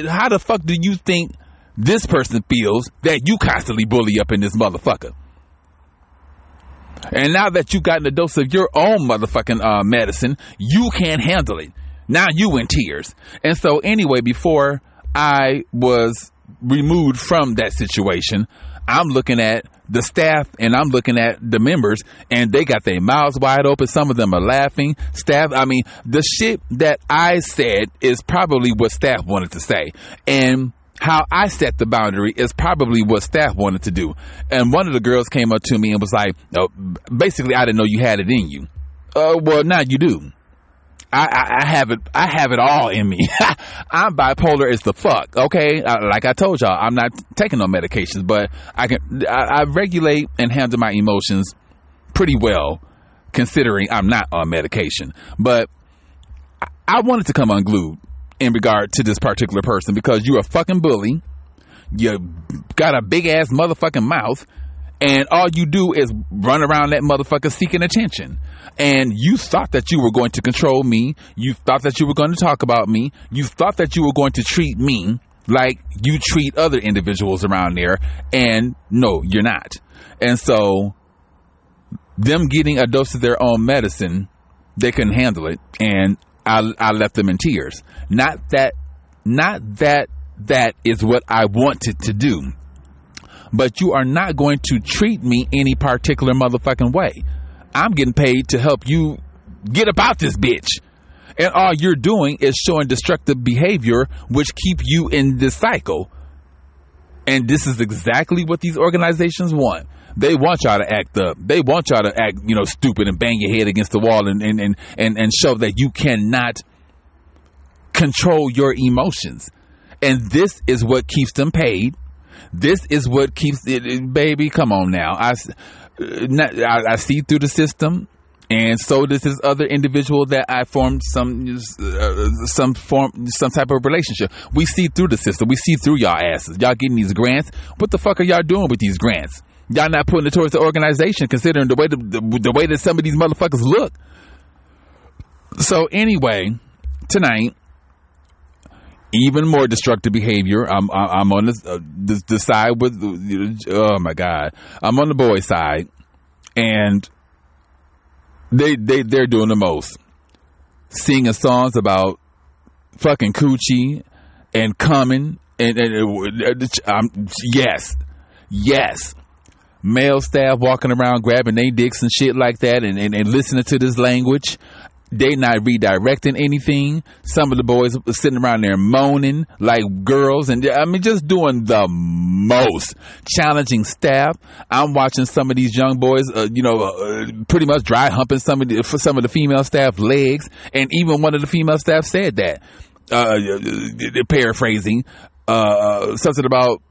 this person feels that you constantly bully up in this motherfucker? And now that you gotten a dose of your own motherfucking medicine, you can't handle it. Now you in tears. And so anyway, before I was removed from that situation, I'm looking at the staff and I'm looking at the members, and they got their mouths wide open. Some of them are laughing. Staff, the shit that I said is probably what staff wanted to say. And how I set the boundary is probably what staff wanted to do. And one of the girls came up to me and was like, basically, I didn't know you had it in you. Well, now you do. I have it all in me. I'm bipolar as the fuck. Okay. Like I told y'all, I'm not taking no medications, but I regulate and handle my emotions pretty well, considering I'm not on medication. But I wanted to come unglued in regard to this particular person because you're a fucking bully. You got a big ass motherfucking mouth, and all you do is run around that motherfucker seeking attention. And you thought that you were going to control me. You thought that you were going to talk about me. You thought that you were going to treat me like you treat other individuals around there. And no, you're not. And so them getting a dose of their own medicine, they couldn't handle it. And I left them in tears. Not that is what I wanted to do. But you are not going to treat me any particular motherfucking way. I'm getting paid to help you get about this bitch. And all you're doing is showing destructive behavior, which keep you in this cycle. And this is exactly what these organizations want. They want y'all to act up. They want y'all to act, stupid and bang your head against the wall and show that you cannot control your emotions. And this is what keeps them paid. This is what keeps it, baby. Come on now. I see through the system, and so does this other individual that I formed some type of relationship. We see through the system. We see through y'all asses. Y'all getting these grants. What the fuck are y'all doing with these grants? Y'all not putting it towards the organization, considering the way that some of these motherfuckers look. So anyway, tonight, even more destructive behavior. I'm on the side with, oh my God, I'm on the boys' side, and they're doing the most, singing songs about fucking coochie and coming and yes, male staff walking around grabbing their dicks and shit like that and listening to this language. They not redirecting anything. Some of the boys sitting around there moaning like girls, and just doing the most, challenging staff. I'm watching some of these young boys, pretty much dry humping some of the female staff legs, and even one of the female staff said that, paraphrasing, something about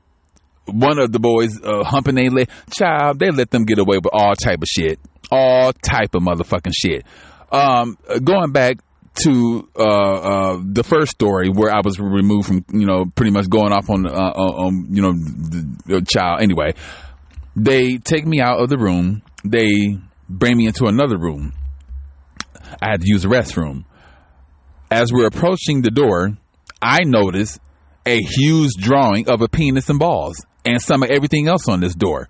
one of the boys humping their leg. Child, they let them get away with all type of shit, all type of motherfucking shit. Going back to the first story where I was removed from, pretty much going off on the child. Anyway, they take me out of the room. They bring me into another room. I had to use the restroom. As we're approaching the door, I notice a huge drawing of a penis and balls and some of everything else on this door.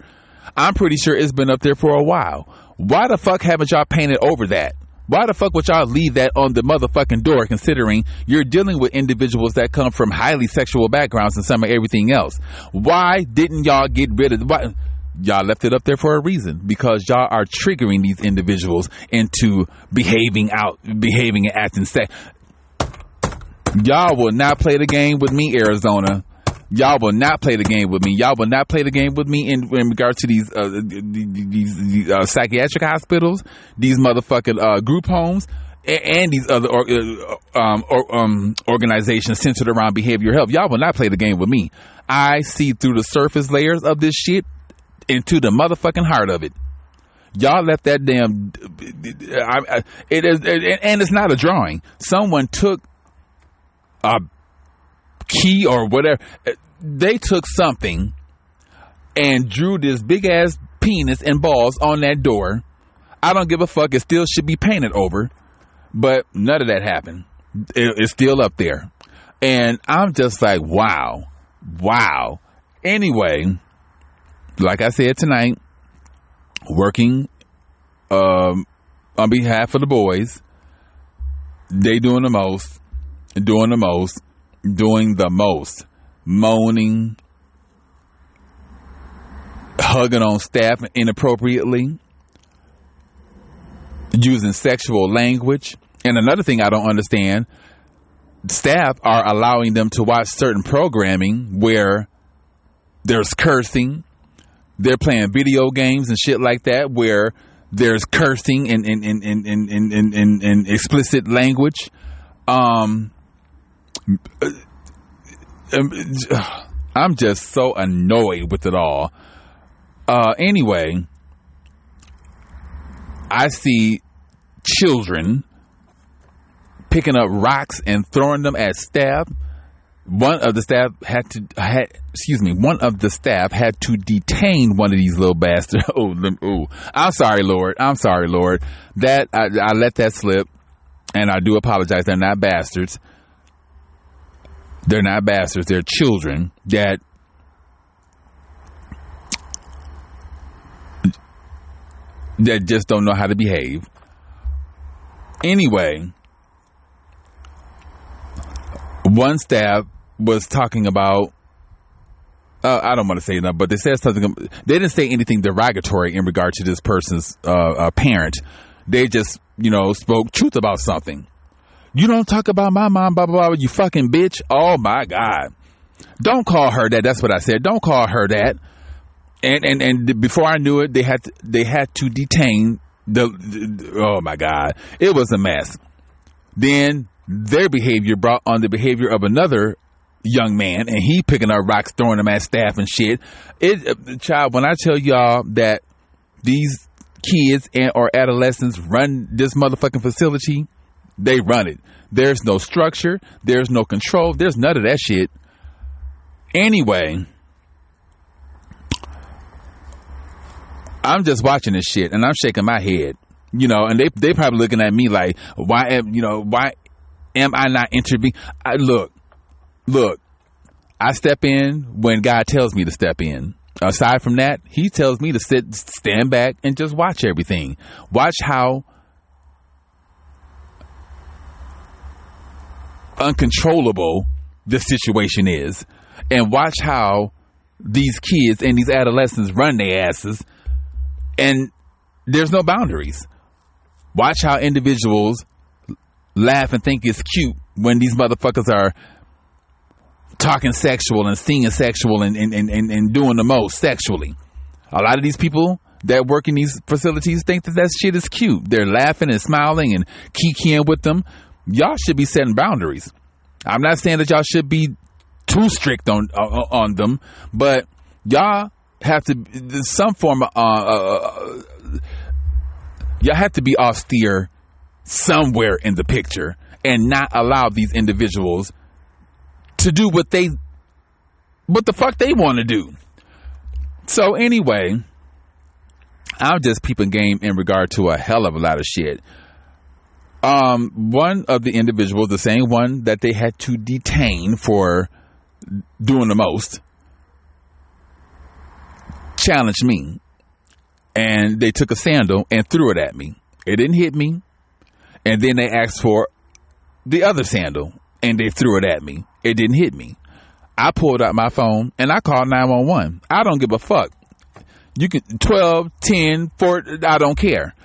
I'm pretty sure it's been up there for a while. Why the fuck haven't y'all painted over that? Why the fuck would y'all leave that on the motherfucking door, considering you're dealing with individuals that come from highly sexual backgrounds and some of everything else? Why didn't y'all get rid of it? Y'all left it up there for a reason, because y'all are triggering these individuals into behaving and acting sick. Y'all will not play the game with me, Arizona. Y'all will not play the game with me. Y'all will not play the game with me in regard to these psychiatric hospitals, these motherfucking group homes, and these other organizations centered around behavioral health. Y'all will not play the game with me. I see through the surface layers of this shit into the motherfucking heart of it. Y'all left that damn. It is, and it's not a drawing. Someone took a key or whatever. They took something and drew this big ass penis and balls on that door. I don't give a fuck. It still should be painted over, but none of that happened. It's still up there, and I'm just like, wow. Anyway, like I said tonight, working on behalf of the boys. They doing the most, moaning, hugging on staff inappropriately, using sexual language. And another thing I don't understand, staff are allowing them to watch certain programming where there's cursing. They're playing video games and shit like that where there's cursing and explicit language. I'm just so annoyed with it all. Anyway, I see children picking up rocks and throwing them at staff. One of the staff had to detain one of these little bastards. I'm sorry, Lord. That I let that slip, and I do apologize. They're not bastards. They're not bastards. They're children that just don't know how to behave. Anyway, one staff was talking about, I don't want to say enough, but they said something. They didn't say anything derogatory in regard to this person's parent. They just, spoke truth about something. You don't talk about my mom, blah, blah, blah, you fucking bitch. Oh my God. Don't call her that. That's what I said. Don't call her that. And before I knew it, they had to detain oh my God. It was a mess. Then their behavior brought on the behavior of another young man, and he picking up rocks, throwing them at staff and shit. Child, when I tell y'all that these kids or adolescents run this motherfucking facility, they run it. There's no structure. There's no control. There's none of that shit. Anyway, I'm just watching this shit and I'm shaking my head, and they probably looking at me like, why am I not intervening? Look, I step in when God tells me to step in. Aside from that, he tells me to stand back and just watch everything. Watch how uncontrollable the situation is, and watch how these kids and these adolescents run their asses, and there's no boundaries. Watch how individuals laugh and think it's cute when these motherfuckers are talking sexual and singing sexual and doing the most sexually. A lot of these people that work in these facilities think that shit is cute. They're laughing and smiling and kikiing with them. Y'all should be setting boundaries. I'm not saying that y'all should be too strict on them, but y'all have to some form of y'all have to be austere somewhere in the picture and not allow these individuals to do what the fuck they want to do. So anyway, I'm just peeping game in regard to a hell of a lot of shit. One of the individuals, the same one that they had to detain for doing the most, challenged me, and they took a sandal and threw it at me. It didn't hit me, and then they asked for the other sandal and they threw it at me. It didn't hit me. I pulled out my phone and I called 911. I don't give a fuck. You can 12, 10, 4, I don't care.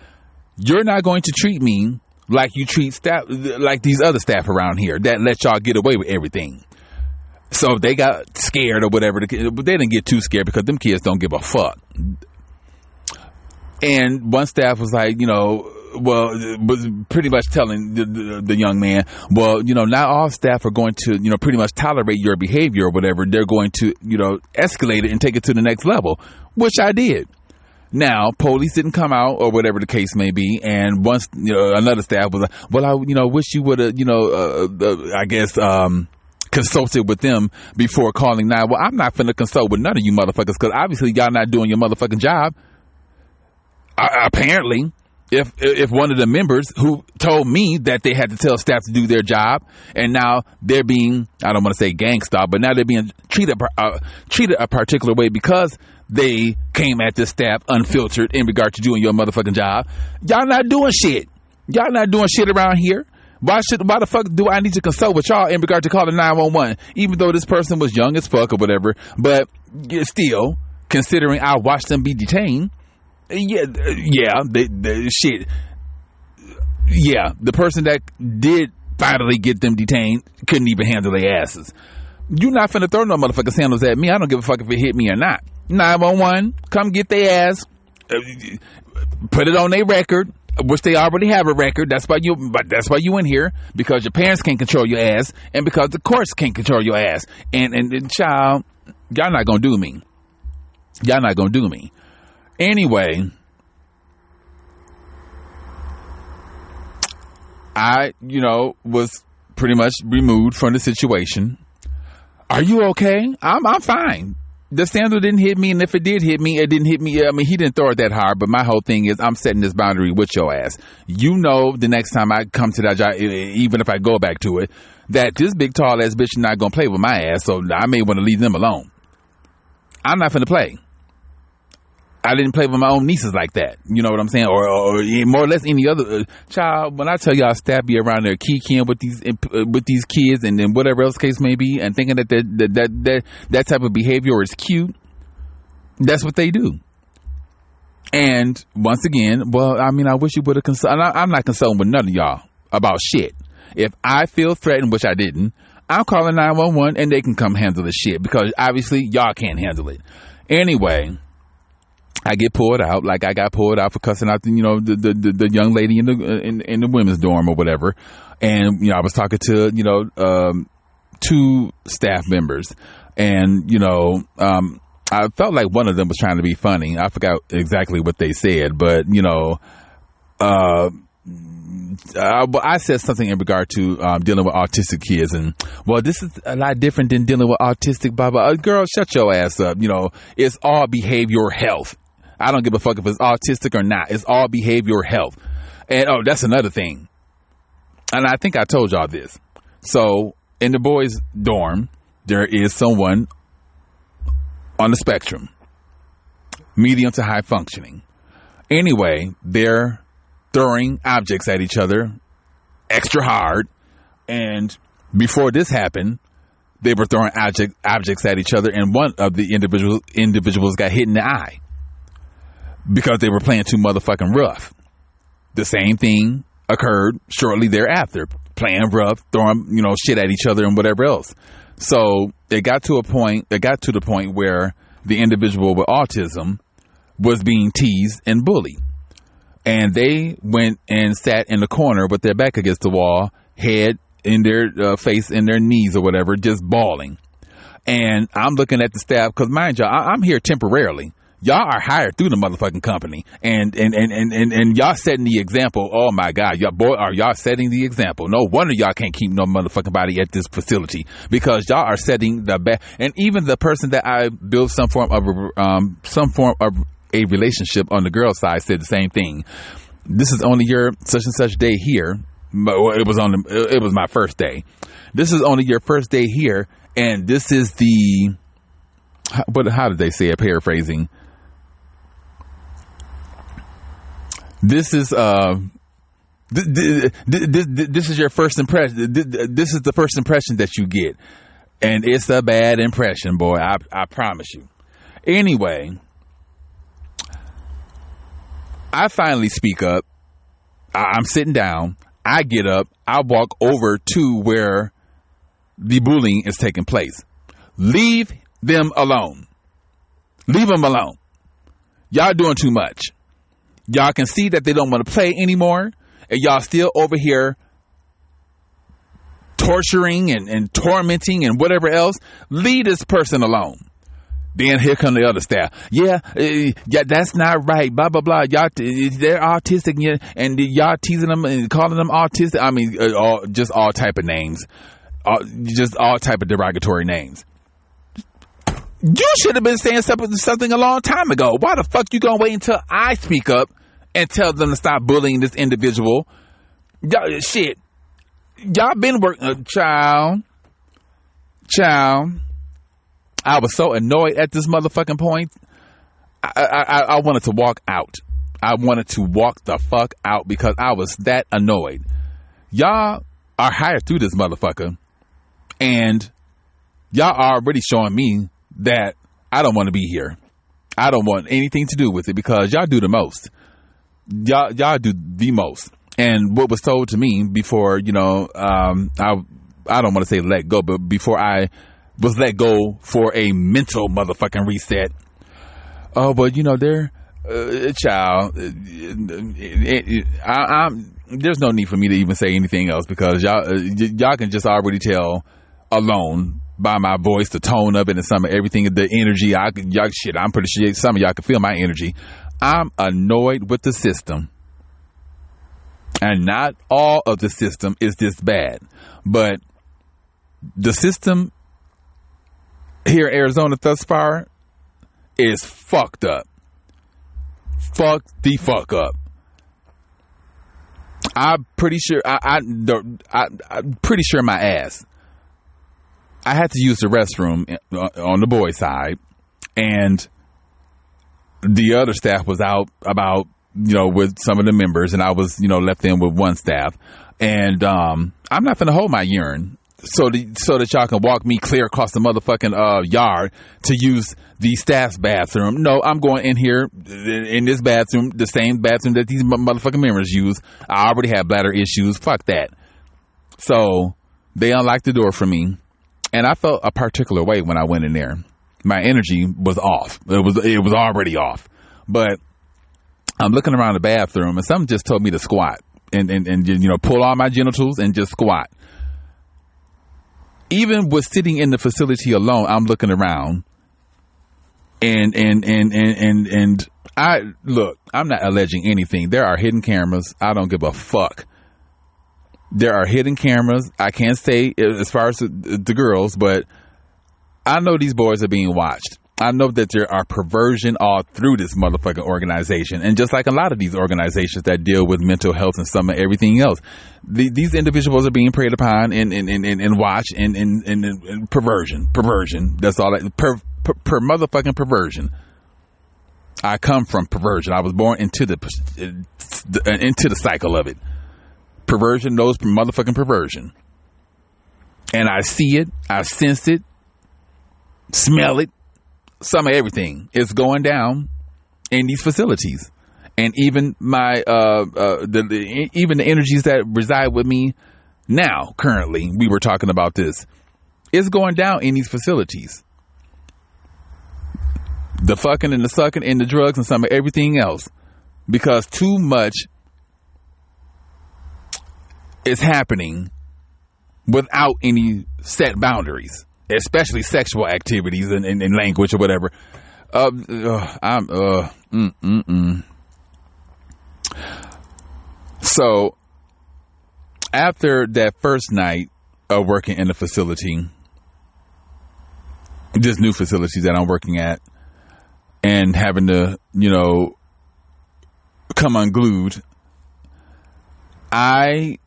You're not going to treat me like you treat staff, like these other staff around here that let y'all get away with everything. So they got scared or whatever, but they didn't get too scared because them kids don't give a fuck. And one staff was like, was pretty much telling the young man, not all staff are going to, pretty much tolerate your behavior or whatever. They're going to, escalate it and take it to the next level, which I did. Now, police didn't come out or whatever the case may be. And once, another staff was like, well, I, wish you would have, consulted with them before calling 911. Well, I'm not finna consult with none of you motherfuckers because obviously y'all not doing your motherfucking job. Apparently. If one of the members who told me that they had to tell staff to do their job, and now they're being, I don't want to say gangsta, but now they're being treated a particular way because they came at this staff unfiltered in regard to doing your motherfucking job. Y'all not doing shit. Y'all not doing shit around here. Why the fuck do I need to consult with y'all in regard to calling 911? Even though this person was young as fuck or whatever, but still, considering I watched them be detained. The person that did finally get them detained couldn't even handle their asses. You not finna throw no motherfucking sandals at me. I don't give a fuck if it hit me or not. 911, come get their ass, put it on their record, which they already have a record. That's why you in here, because your parents can't control your ass, and because the courts can't control your ass. And child, y'all not gonna do me. Y'all not gonna do me. Anyway, I, was pretty much removed from the situation. Are you okay? I'm fine. The sandal didn't hit me, and if it did hit me, it didn't hit me. I mean, he didn't throw it that hard, but my whole thing is I'm setting this boundary with your ass. The next time I come to that job, even if I go back to it, that this big tall ass bitch is not gonna play with my ass, so I may want to leave them alone. I'm not finna play. I didn't play with my own nieces like that. You know what I'm saying? Or more or less any other child. When I tell y'all, stab you around there, kikiing with these kids, and then whatever else case may be, and thinking that type of behavior is cute. That's what they do. And once again, I wish you would have consulted. I'm not consulting with none of y'all about shit. If I feel threatened, which I didn't, I'm calling 911, and they can come handle the shit, because obviously y'all can't handle it. Anyway, I get pulled out, like I got pulled out for cussing out the young lady in the women's dorm or whatever. And I was talking to 2 staff members, and I felt like one of them was trying to be funny. I forgot exactly what they said, but I said something in regard to dealing with autistic kids, and this is a lot different than dealing with autistic blah blah. Girl, shut your ass up. It's all behavioral health. I don't give a fuck if it's autistic or not. It's all behavioral health. And that's another thing. And I think I told y'all this. So in the boys' dorm, there is someone on the spectrum, medium to high functioning. Anyway, they're throwing objects at each other extra hard. And before this happened, they were throwing objects at each other, and one of the individuals got hit in the eye because they were playing too motherfucking rough. The same thing occurred shortly thereafter, playing rough, throwing shit at each other and whatever else. So it got to the point where the individual with autism was being teased and bullied, and they went and sat in the corner with their back against the wall, head in their face in their knees or whatever, just bawling. And I'm looking at the staff, because mind y'all, I'm here temporarily. Y'all are hired through the motherfucking company, and y'all setting the example. Oh my God, are y'all setting the example? No wonder y'all can't keep no motherfucking body at this facility, because y'all are setting the bad. And even the person that I built some form of a relationship on the girl side said the same thing. This is only your such and such day here. It was my first day. This is only your first day here, and this is the. How did they say it? Paraphrasing. This is this is your first impression. This is the first impression that you get, and it's a bad impression, boy. I promise you. Anyway, I finally speak up. I'm sitting down. I get up. I walk over to where the bullying is taking place. Leave them alone. Leave them alone. Y'all doing too much. Y'all can see that they don't want to play anymore, and y'all still over here torturing and tormenting and whatever else. Leave this person alone. Then here come the other staff. Yeah, that's not right. Blah blah blah. Y'all, they're autistic, and y'all teasing them and calling them autistic. I mean, just all type of names, just all type of derogatory names. You should have been saying something a long time ago. Why the fuck you gonna wait until I speak up and tell them to stop bullying this individual? Shit, y'all been working, child. I was so annoyed at this motherfucking point. I wanted to walk out. I wanted to walk the fuck out because I was that annoyed. Y'all are hired through this motherfucker, and y'all are already showing me that I don't want to be here. I don't want anything to do with it because y'all do the most. Y'all do the most. And what was told to me before, I don't want to say let go, but before I was let go for a mental motherfucking reset. Oh, but they're child. There's no need for me to even say anything else because y'all can just already tell alone by my voice, the tone of it, and some of everything, the energy. I'm pretty sure some of y'all can feel my energy. I'm annoyed with the system. And not all of the system is this bad, but the system here in Arizona thus far is fucked up. Fuck the fuck up. I'm pretty sure I'm pretty sure my ass. I had to use the restroom on the boys' side, and the other staff was out about, with some of the members, and I was, left in with one staff. And I'm not gonna hold my urine so that y'all can walk me clear across the motherfucking yard to use the staff's bathroom. No, I'm going in here in this bathroom, the same bathroom that these motherfucking members use. I already have bladder issues. Fuck that. So they unlocked the door for me, and I felt a particular way when I went in there. My energy was off. It was already off. But I'm looking around the bathroom, and something just told me to squat and pull all my genitals and just squat. Even with sitting in the facility alone, I'm looking around, and I look. I'm not alleging anything. There are hidden cameras. I don't give a fuck. There are hidden cameras. I can't say as far as the girls, but I know these boys are being watched. I know that there are perversion all through this motherfucking organization. And just like a lot of these organizations that deal with mental health and some of everything else, these individuals are being preyed upon and watched and perversion. That's all. Per motherfucking perversion. I come from perversion. I was born into the cycle of it. Perversion knows motherfucking perversion. And I see it. I sense it. Smell it. Some of everything is going down in these facilities, and even my even the energies that reside with me now. Currently, we were talking about this. It's going down in these facilities. The fucking and the sucking and the drugs and some of everything else, because too much is happening without any set boundaries. Especially sexual activities and language or whatever. So after that first night of working in the facility, this new facility that I'm working at, and having to, come unglued, I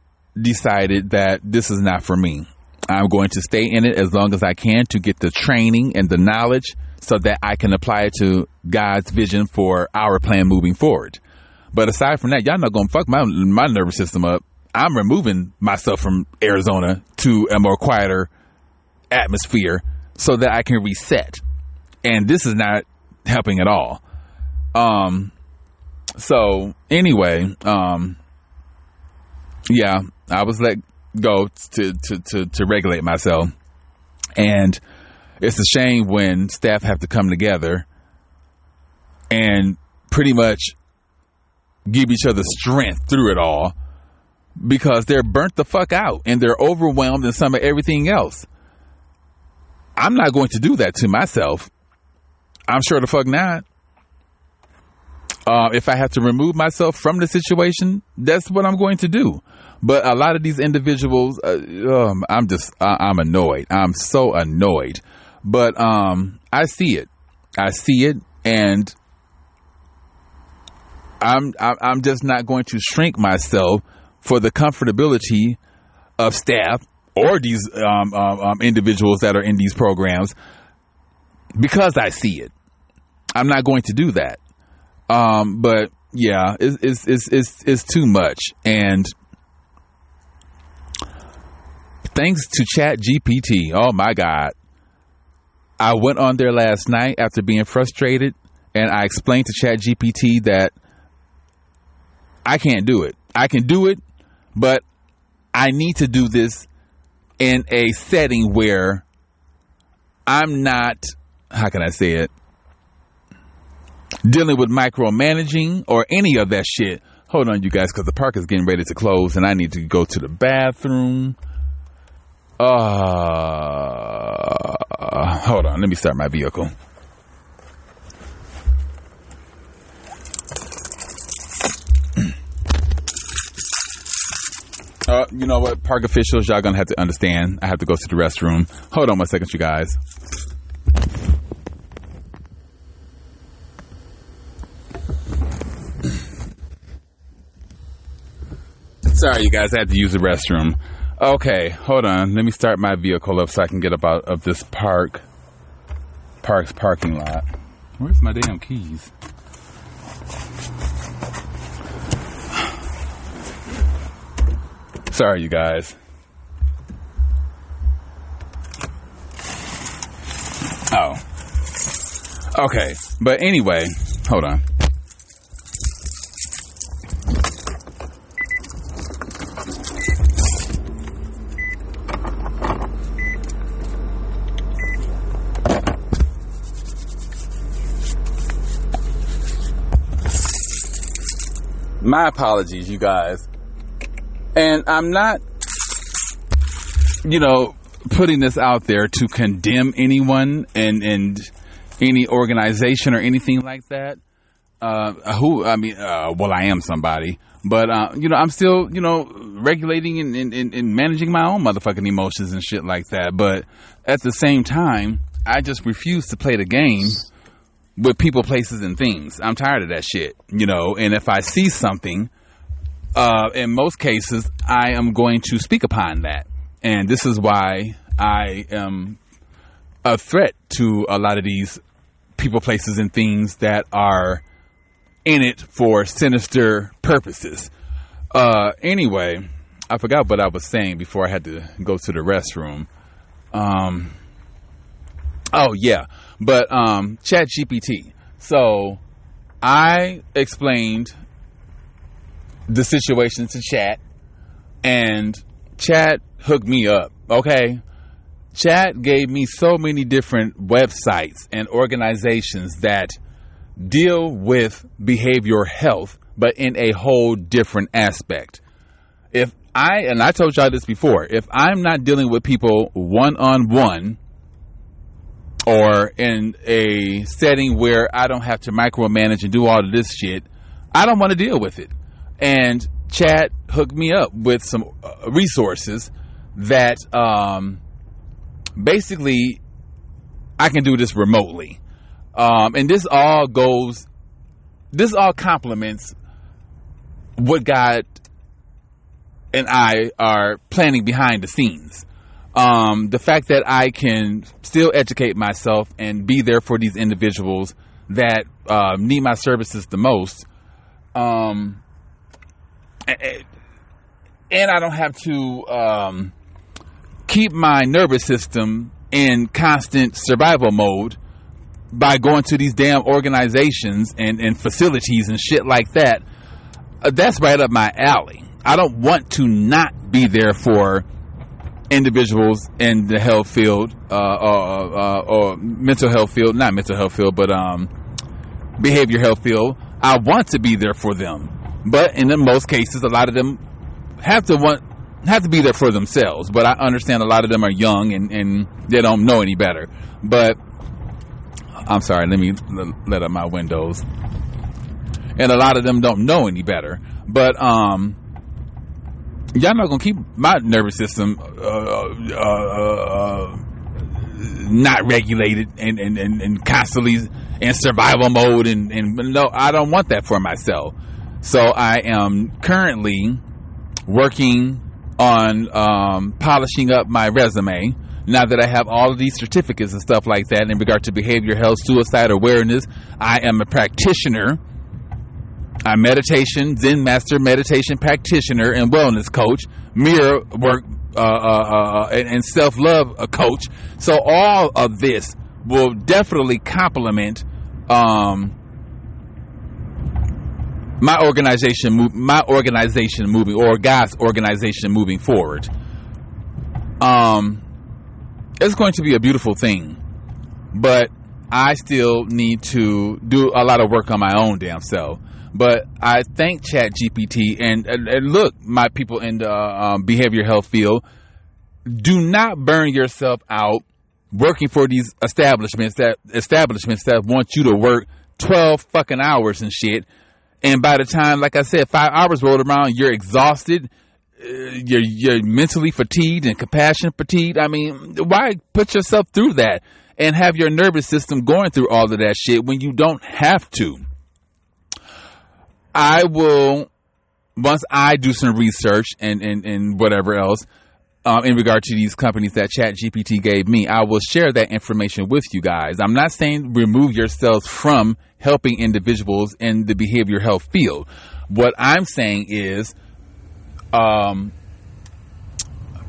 decided that this is not for me. I'm going to stay in it as long as I can to get the training and the knowledge so that I can apply it to God's vision for our plan moving forward. But aside from that, y'all not going to fuck my nervous system up. I'm removing myself from Arizona to a more quieter atmosphere so that I can reset. And this is not helping at all. So anyway, yeah, I was let go to regulate myself, and it's a shame when staff have to come together and pretty much give each other strength through it all, because they're burnt the fuck out and they're overwhelmed in some of everything else. I'm not going to do that to myself. I'm sure the fuck not. If I have to remove myself from the situation, that's what I'm going to do. But a lot of these individuals, I'm annoyed. I'm so annoyed. But I see it, and I'm just not going to shrink myself for the comfortability of staff or these individuals that are in these programs, because I see it. I'm not going to do that. But yeah, it's too much. And thanks to ChatGPT, oh my God, I went on there last night after being frustrated, and I explained to ChatGPT that I can't do it. I can do it, but I need to do this in a setting where I'm not, how can I say it, dealing with micromanaging or any of that shit. Hold on, you guys, because the park is getting ready to close and I need to go to the bathroom. Hold on, let me start my vehicle. you know what, park officials, y'all gonna have to understand. I have to go to the restroom. Hold on 1 second, you guys. Sorry, you guys, I had to use the restroom. Okay, hold on. Let me start my vehicle up so I can get up out of this park's parking lot. Where's my damn keys? Sorry, you guys. Oh. Okay, but anyway, hold on. My apologies, you guys. And I'm not, putting this out there to condemn anyone and any organization or anything like that. I am somebody. But, I'm still, regulating and managing my own motherfucking emotions and shit like that. But at the same time, I just refuse to play the game with people, places, and things. I'm tired of that shit, and if I see something, in most cases, I am going to speak upon that. And this is why I am a threat to a lot of these people, places, and things that are in it for sinister purposes. Anyway, I forgot what I was saying before I had to go to the restroom. But Chat GPT. So I explained the situation to Chat, and Chat hooked me up. Okay, Chat gave me so many different websites and organizations that deal with behavioral health, but in a whole different aspect. I told y'all this before, if I'm not dealing with people one-on-one, or in a setting where I don't have to micromanage and do all of this shit, I don't want to deal with it. And Chat hooked me up with some resources that basically I can do this remotely. And this all complements what God and I are planning behind the scenes. The fact that I can still educate myself and be there for these individuals that need my services the most. And I don't have to keep my nervous system in constant survival mode by going to these damn organizations and facilities and shit like that. That's right up my alley. I don't want to not be there for individuals in the health field, or mental health field, not mental health field, but behavior health field. I want to be there for them, but in most cases, a lot of them have to be there for themselves. But I understand a lot of them are young and they don't know any better. But I'm sorry, let me let up my windows. And a lot of them don't know any better. But y'all not gonna keep my nervous system not regulated and constantly in survival mode and no, I don't want that for myself. So I am currently working on polishing up my resume now that I have all of these certificates and stuff like that in regard to behavior health, suicide awareness. I am a practitioner. I'm Zen master meditation practitioner and wellness coach, mirror work and self-love coach. So all of this will definitely complement my organization moving, or God's organization moving forward. It's going to be a beautiful thing, but I still need to do a lot of work on my own damn self. But I thank Chat GPT and look, my people in the behavior health field, do not burn yourself out working for these establishments that want you to work 12 fucking hours and shit. And by the time, like I said, 5 hours rolled around, you're exhausted. you're mentally fatigued and compassion fatigued. I mean, why put yourself through that and have your nervous system going through all of that shit when you don't have to? I will, once I do some research and whatever else, in regard to these companies that ChatGPT gave me, I will share that information with you guys. I'm not saying remove yourselves from helping individuals in the behavioral health field. What I'm saying is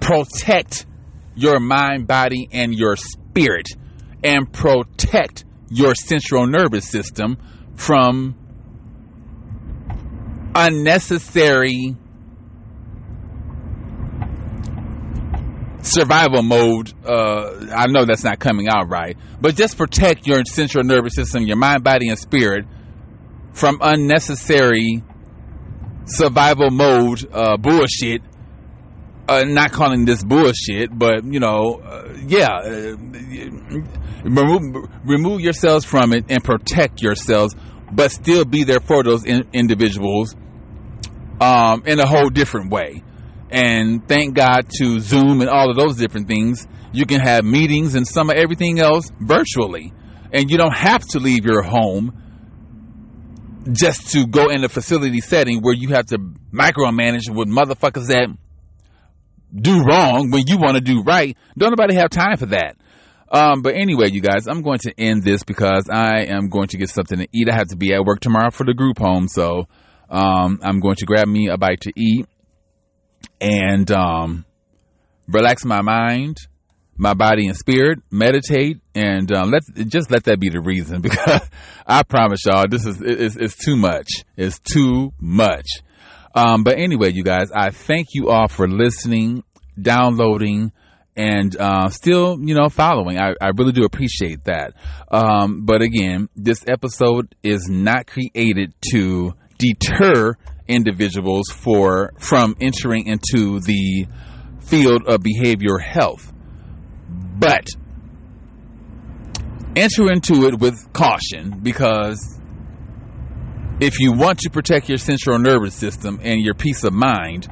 protect your mind, body, and your spirit, and protect your central nervous system from unnecessary survival mode. I know that's not coming out right, but just protect your central nervous system, your mind, body, and spirit from unnecessary survival mode bullshit. Not calling this bullshit, but remove yourselves from it and protect yourselves, but still be there for those individuals in a whole different way. And thank God to Zoom and all of those different things. You can have meetings and some of everything else virtually. And you don't have to leave your home just to go in a facility setting where you have to micromanage with motherfuckers that do wrong when you want to do right. Don't nobody have time for that. But anyway, you guys, I'm going to end this because I am going to get something to eat. I have to be at work tomorrow for the group home. So I'm going to grab me a bite to eat and relax my mind, my body and spirit, meditate, and let that be the reason, because I promise y'all this is too much. It's too much. But anyway, you guys, I thank you all for listening, downloading, and still, following. I really do appreciate that. But again, this episode is not created to deter individuals from entering into the field of behavioral health, but enter into it with caution, because if you want to protect your central nervous system and your peace of mind,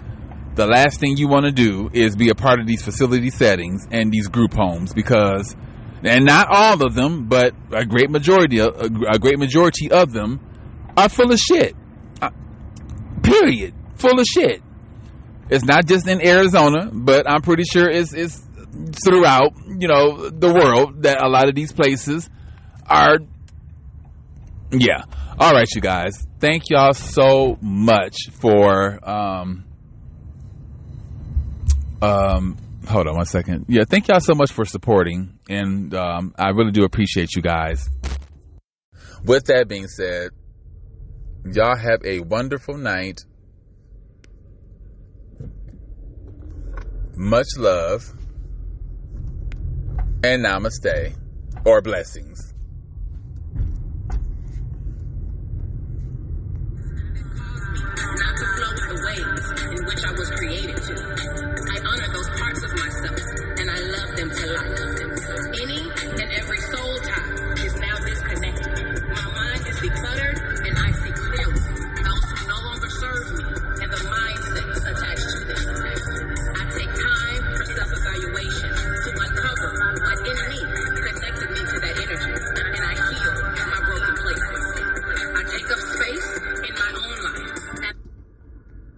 the last thing you want to do is be a part of these facility settings and these group homes, because, and not all of them, but a great majority of them are full of shit. Period. Full of shit. It's not just in Arizona, but I'm pretty sure it's throughout, the world, that a lot of these places are. Yeah. All right, you guys. Thank y'all so much for. Hold on one second. Yeah, thank y'all so much for supporting, and I really do appreciate you guys. With that being said, y'all have a wonderful night. Much love. And namaste, or blessings.